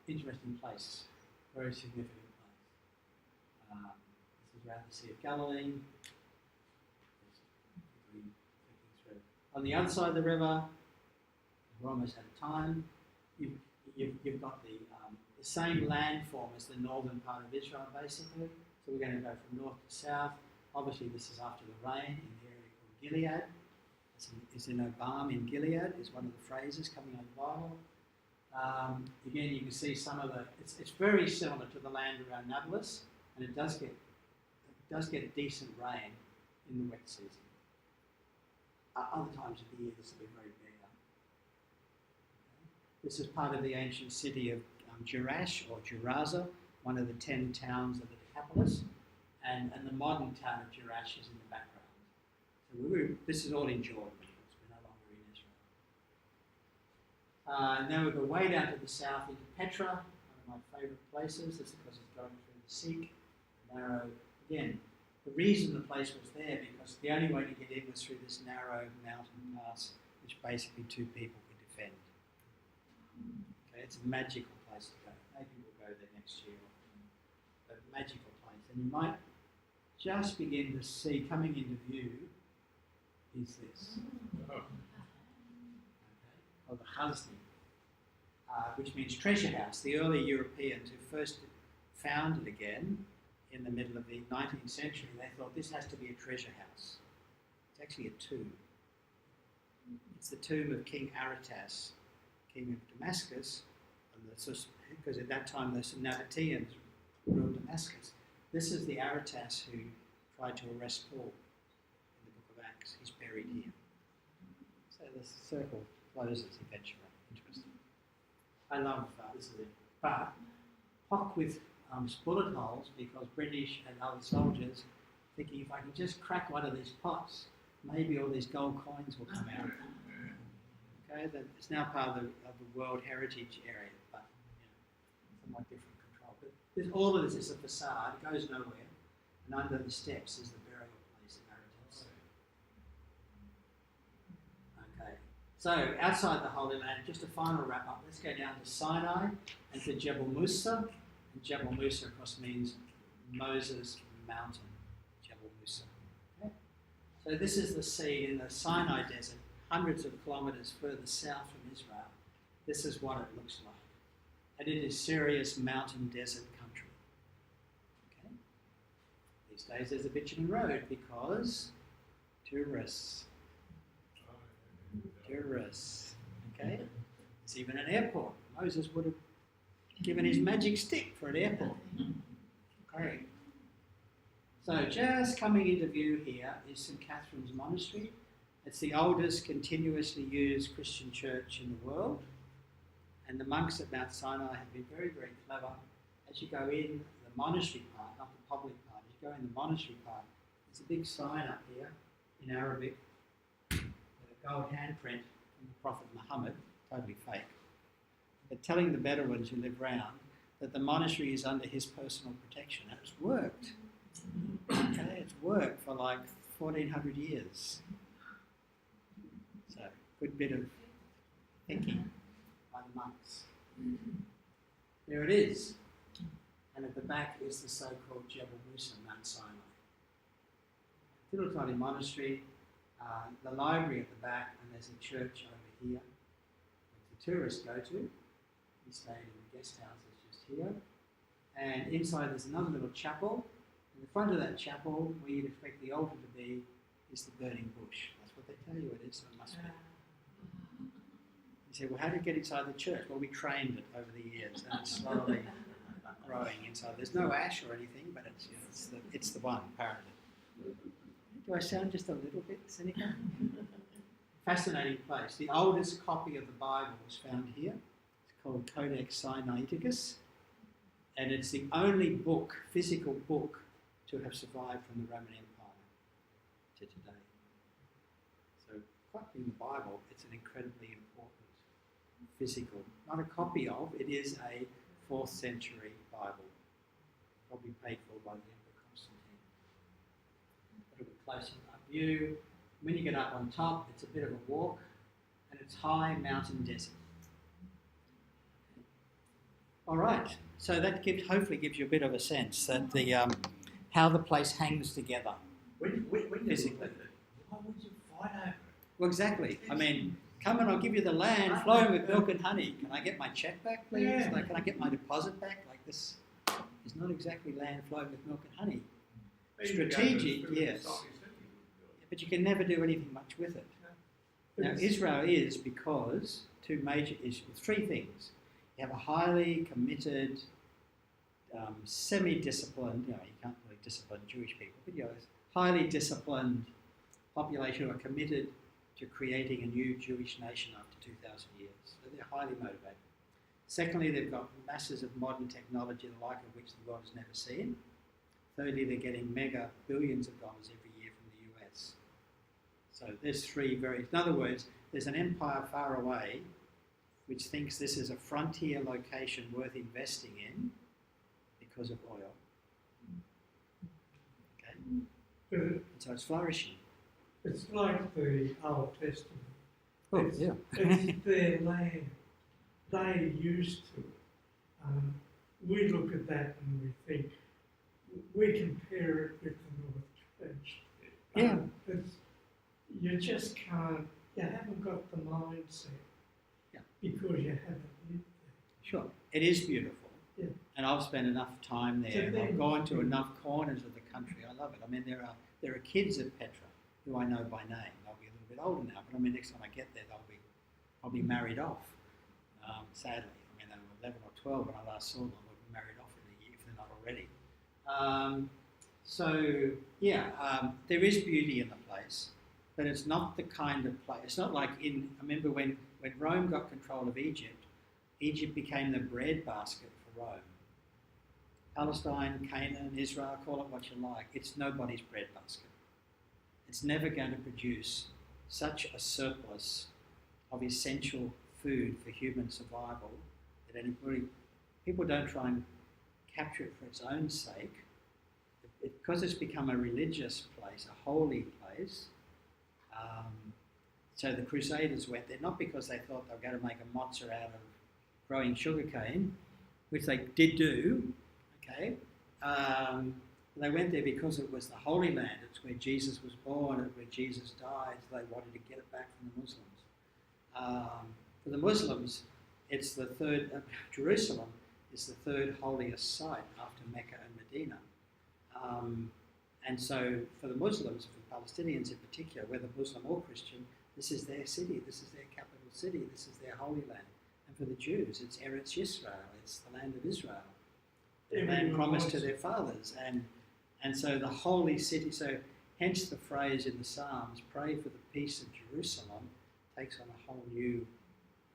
interesting place, very significant place. This is around the Sea of Galilee. On the other side of the river, we're almost out of time. You've got the same landform as the northern part of Israel, basically. So we're going to go from north to south. Obviously, this is after the rain in the area called Gilead. Is there no balm in Gilead? Is one of the phrases coming out of the Bible. Again, you can see some of the. It's very similar to the land around Nablus, and it does get decent rain in the wet season. Other times of the year, this will be very bare. This is part of the ancient city of Jerash or Jeraza, one of the 10 towns of the Decapolis, and the modern town of Jerash is in the background. So this is all in Jordan, because we're no longer in Israel. And then we go way down to the south into Petra, one of my favourite places. That's because it's going through the Sikh, narrow. Again, the reason the place was there because the only way to get in was through this narrow mountain pass, which basically two people could defend. Okay, it's a magical place to go. Maybe we'll go there next year. A magical place, and you might just begin to see coming into view is this. Oh, Okay, or the Hazni, which means treasure house. The early Europeans who first found it again in the middle of the 19th century, they thought this has to be a treasure house. It's actually a tomb. It's the tomb of King Aretas, king of Damascus, because at that time the Nabateans ruled Damascus. This is the Aretas who tried to arrest Paul in the book of Acts. He's buried here. So the circle closes eventually. Interesting. I love this is it. But pock with bullet holes because British and other soldiers thinking if I can just crack one of these pots, maybe all these gold coins will come out. Okay, that it's now part of the World Heritage Area, but somewhat different control. But all of this is a facade; it goes nowhere, and under the steps is the burial place of Aretas. Okay, so outside the Holy Land, just a final wrap up. Let's go down to Sinai and to Jebel Musa. And Jebel Musa, of course, means Moses' mountain. Jebel Musa. Okay? So this is the scene in the Sinai Desert, hundreds of kilometres further south from Israel. This is what it looks like. And it is serious mountain desert country. Okay? These days there's a bitumen road because tourists. Tourists. Okay? There's even an airport. Moses would have given his magic stick for an airport. Okay. So just coming into view here is St. Catherine's Monastery. It's the oldest continuously used Christian church in the world. And the monks at Mount Sinai have been very, very clever. As you go in the monastery part, not the public part, as you go in the monastery part, there's a big sign up here in Arabic with a gold handprint from the Prophet Muhammad, totally fake, but telling the Bedouins who live round that the monastery is under his personal protection. And it's worked. Okay, it's worked for like 1400 years. So, good bit of thinking by the monks. There it is. And at the back is the so-called Jebel Musa, Mount Sinai. Little tiny monastery, the library at the back, and there's a church over here that the tourists go to. We stayed in the guest houses just here. And inside there's another little chapel. In the front of that chapel, where you'd expect the altar to be, is the burning bush. That's what they tell you it is, so it must be. You say, well, how did it get inside the church? Well, we trained it over the years, and it's slowly growing inside. There's no ash or anything, but it's the one, apparently. Do I sound just a little bit cynical? Fascinating place. The oldest copy of the Bible was found here. It's called Codex Sinaiticus, and it's the only book, physical book, to have survived from the Roman Empire to today. So, quite being the Bible, it's an incredibly important physical, not a copy of, it is a 4th century Bible, probably paid for by the Emperor Constantine. A little bit closer up view. When you get up on top, it's a bit of a walk, and it's high mountain desert. All right, so that hopefully gives you a bit of a sense that the how the place hangs together when physically. why would you fight over it? Well, exactly. I mean, come and I'll give you the land flowing with milk and honey. Can I get my check back, please? Yeah. Like, can I get my deposit back? Like, this is not exactly land flowing with milk and honey. Strategic, yes. But you can never do anything much with it. Now, Israel is because two major issues, three things. You have a highly committed, semi-disciplined, you can't really discipline Jewish people, but highly disciplined population who are committed to creating a new Jewish nation after 2,000 years. So they're highly motivated. Secondly, they've got masses of modern technology, the like of which the world has never seen. Thirdly, they're getting mega billions of dollars every year from the US. So there's three very, in other words, there's an empire far away which thinks this is a frontier location worth investing in because of oil. Okay? But And so it's flourishing. it's like the Old Testament. Oh, It's- yeah. It's their land. They used to it. We look at that and we think, we compare it with the North Church. Yeah. You just can't, you haven't got the mindset. Yeah. Because you haven't lived Sure. It is beautiful. Yeah. And I've spent enough time there. So And I've then- gone to enough corners of the country. I love it. I mean, there are kids at Petra who I know by name. They'll be a little bit older now, but I mean, next time I get there, I'll be married off. Sadly, I mean, they were 11 or 12 when I last saw them. They'll be married off in a year if they're not already. There is beauty in the place, but it's not the kind of place. It's not like I remember when Rome got control of Egypt, Egypt became the breadbasket for Rome. Palestine, Canaan, Israel, call it what you like. It's nobody's breadbasket. It's never going to produce such a surplus of essential food for human survival that people don't try and capture it for its own sake. Because it's become a religious place, a holy place. So the Crusaders went there not because they thought they were going to make a mozza out of growing sugarcane, which they did do. Okay, they went there because it was the Holy Land. It's where Jesus was born. It's where Jesus died. So they wanted to get it back from the Muslims. For the Muslims, it's the third. Jerusalem is the third holiest site after Mecca and Medina. And so for the Muslims, for Palestinians in particular, whether Muslim or Christian, this is their city, this is their capital city, this is their holy land. And for the Jews, it's Eretz Yisrael, it's the land of Israel, the land promised to their fathers. And so the holy city, so hence the phrase in the Psalms, pray for the peace of Jerusalem, takes on a whole new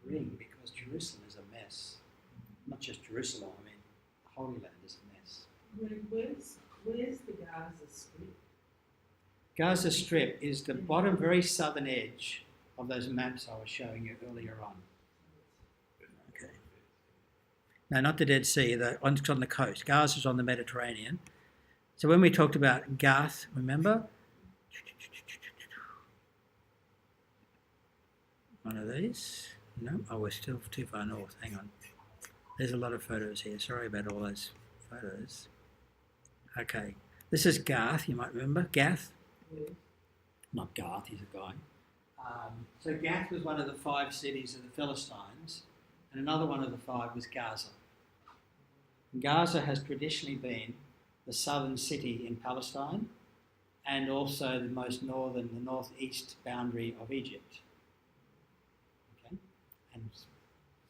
ring because Jerusalem is a mess. Not just Jerusalem, I mean, the Holy Land is a mess. Where's the Gaza Strip? Gaza Strip is the bottom, very southern edge of those maps I was showing you earlier on. Okay. No, not the Dead Sea. It's on the coast. Gaza's on the Mediterranean. So when we talked about Gath, remember? One of these. No, we're still too far north. Hang on. There's a lot of photos here. Sorry about all those photos. Okay. This is Gath, you might remember. Gath. Yes. Not Garth, he's a guy. So Gath was one of the 5 cities of the Philistines, and another one of the 5 was Gaza. And Gaza has traditionally been the southern city in Palestine, and also the most northern, the northeast boundary of Egypt. Okay, and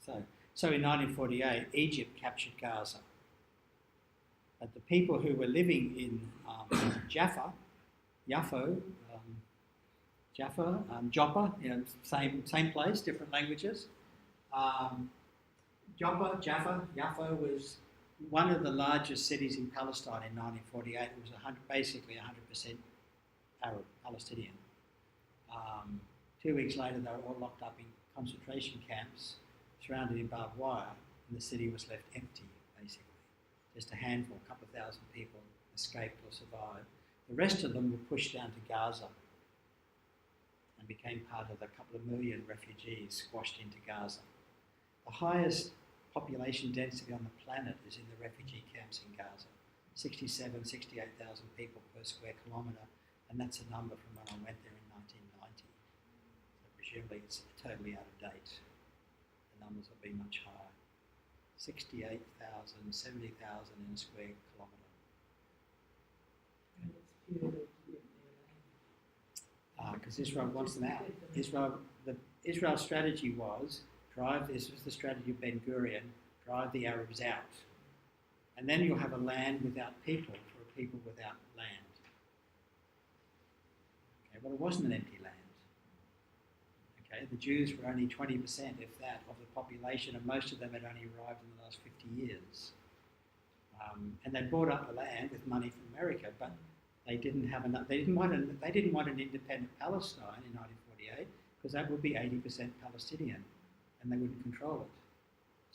so in 1948, Egypt captured Gaza, but the people who were living in Jaffa, Joppa, same place, different languages. Jaffa was one of the largest cities in Palestine in 1948. It was basically 100% Arab, Palestinian. 2 weeks later, they were all locked up in concentration camps, surrounded in barbed wire, and the city was left empty, basically. Just a handful, a couple of thousand people escaped or survived. The rest of them were pushed down to Gaza and became part of the couple of million refugees squashed into Gaza. The highest population density on the planet is in the refugee camps in Gaza. 67,000, 68,000 people per square kilometre, and that's a number from when I went there in 1990. So presumably it's totally out of date. The numbers will be much higher. 68,000, 70,000 in a square kilometre. And it's purely to get their land. Because Israel wants them out. Israel's strategy was this was the strategy of Ben Gurion, drive the Arabs out. And then you'll have a land without people for a people without land. Okay, well, it wasn't an empty land. Okay, the Jews were only 20%, if that, of the population, and most of them had only arrived in the last 50 years. And they bought up the land with money from America, but they didn't have enough. They didn't want an independent Palestine in 1948 because that would be 80% Palestinian, and they wouldn't control it.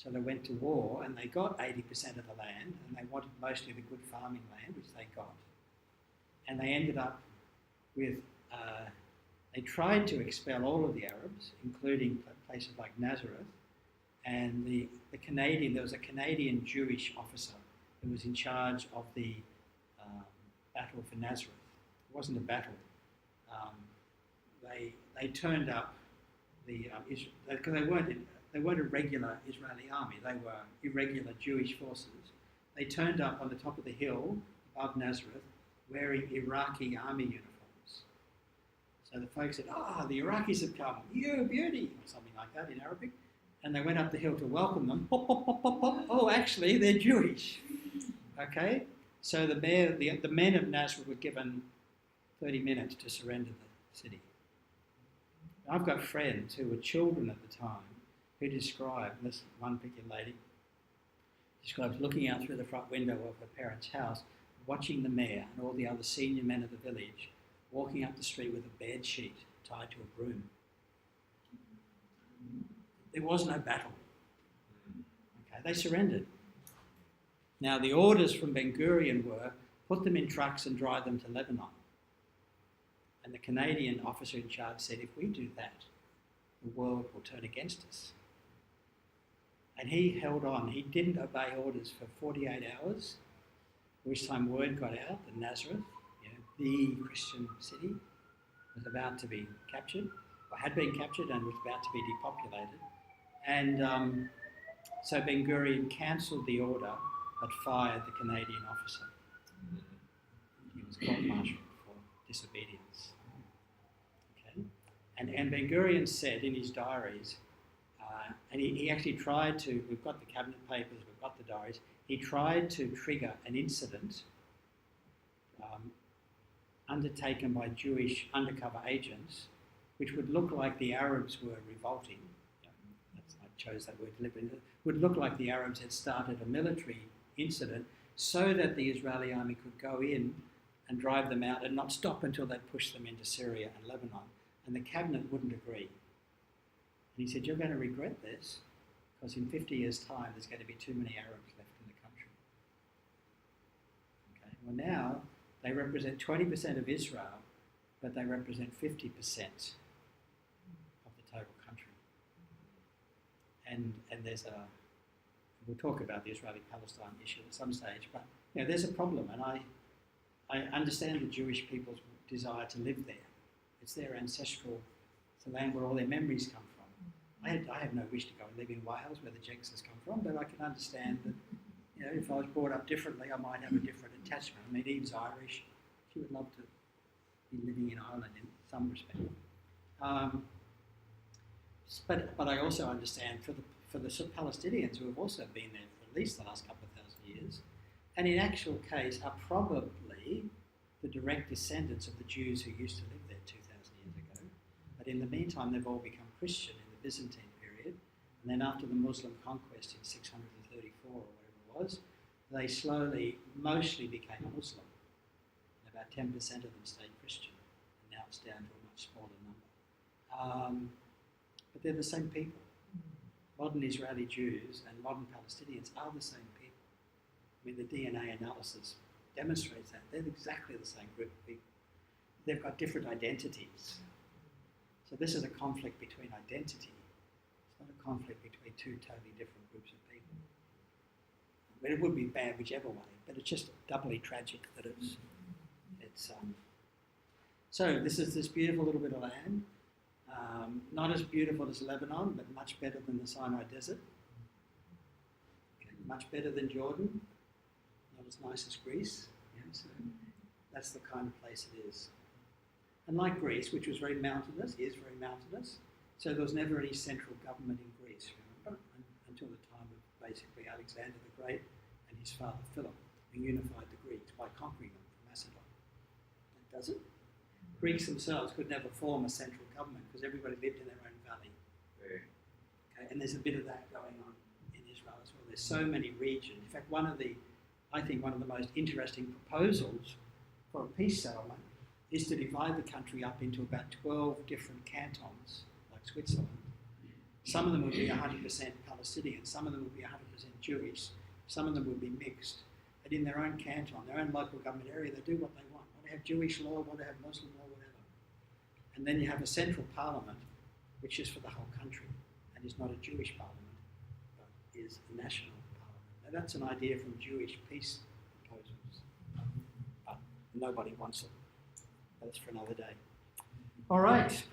So they went to war, and they got 80% of the land, and they wanted mostly the good farming land, which they got. And they ended up with. They tried to expel all of the Arabs, including places like Nazareth, and the Canadian. There was a Canadian Jewish officer who was in charge of the battle for Nazareth. It wasn't a battle. They turned up because they weren't a regular Israeli army. They were irregular Jewish forces. They turned up on the top of the hill above Nazareth wearing Iraqi army uniforms. So the folks said, the Iraqis have come, you beauty, or something like that in Arabic. And they went up the hill to welcome them. Pop, pop, pop, pop, pop. Oh, actually, they're Jewish. Okay? So the men of Nazareth were given 30 minutes to surrender the city. I've got friends who were children at the time who described, this one particular lady describes looking out through the front window of her parents' house, watching the mayor and all the other senior men of the village walking up the street with a bed sheet tied to a broom. There was no battle. Okay, they surrendered. Now the orders from Ben Gurion were put them in trucks and drive them to Lebanon. And the Canadian officer in charge said, if we do that, the world will turn against us. And he held on. He didn't obey orders for 48 hours, which time word got out that Nazareth, the Christian city, was about to be captured, or had been captured and was about to be depopulated. And so Ben Gurion cancelled the order but fired the Canadian officer. He was court-martialed for disobedience. Okay? And Ben Gurion said in his diaries, and he actually tried to, we've got the cabinet papers, we've got the diaries, he tried to trigger an incident undertaken by Jewish undercover agents, which would look like the Arabs were revolting. I chose that word deliberately. Would look like the Arabs had started a military incident so that the Israeli army could go in and drive them out and not stop until they'd pushed them into Syria and Lebanon. And the cabinet wouldn't agree. And he said, you're going to regret this because in 50 years' time there's going to be too many Arabs left in the country. Okay. Well, now they represent 20% of Israel, but they represent 50% of the total country. And there's we'll talk about the Israeli-Palestine issue at some stage, but there's a problem, and I understand the Jewish people's desire to live there. It's their ancestral, it's the land where all their memories come from. I have no wish to go and live in Wales, where the Jenks has come from, but I can understand that, if I was brought up differently, I might have a different attachment. I mean, Eve's Irish. She would love to be living in Ireland in some respect. But I also understand for the Palestinians who have also been there for at least the last couple of thousand years, and in actual case are probably the direct descendants of the Jews who used to live there 2,000 years ago. But in the meantime, they've all become Christian in the Byzantine period, and then after the Muslim conquest in 634 or whatever it was, they slowly, mostly became Muslim. And about 10% of them stayed Christian, and now it's down to a much smaller number. But they're the same people. Modern Israeli Jews and modern Palestinians are the same people. I mean, the DNA analysis demonstrates that. They're exactly the same group of people. They've got different identities. So this is a conflict between identity. It's not a conflict between two totally different groups of people. But it would be bad whichever way, but it's just doubly tragic that it's so this is this beautiful little bit of land. Not as beautiful as Lebanon, but much better than the Sinai Desert. Okay, much better than Jordan. Not as nice as Greece. So that's the kind of place it is. And like Greece, which was very mountainous, is very mountainous, so there was never any central government in Greece, remember, until the time of basically Alexander the Great and his father Philip, who unified the Greeks by conquering them from Macedon. That does it. Greeks themselves could never form a central government because everybody lived in their own valley. Yeah. Okay, and there's a bit of that going on in Israel as well. There's so many regions. In fact, one of the I think one of the most interesting proposals for a peace settlement is to divide the country up into about 12 different cantons, like Switzerland. Some of them would be 100% Palestinian, some of them would be 100% Jewish, some of them would be mixed. But in their own canton, their own local government area, they do what they want. Want to have Jewish law, want to have Muslim law, whatever. And then you have a central parliament, which is for the whole country, and is not a Jewish parliament, but is a national parliament. Now that's an idea from Jewish peace proposals, but nobody wants it. That's for another day. All right.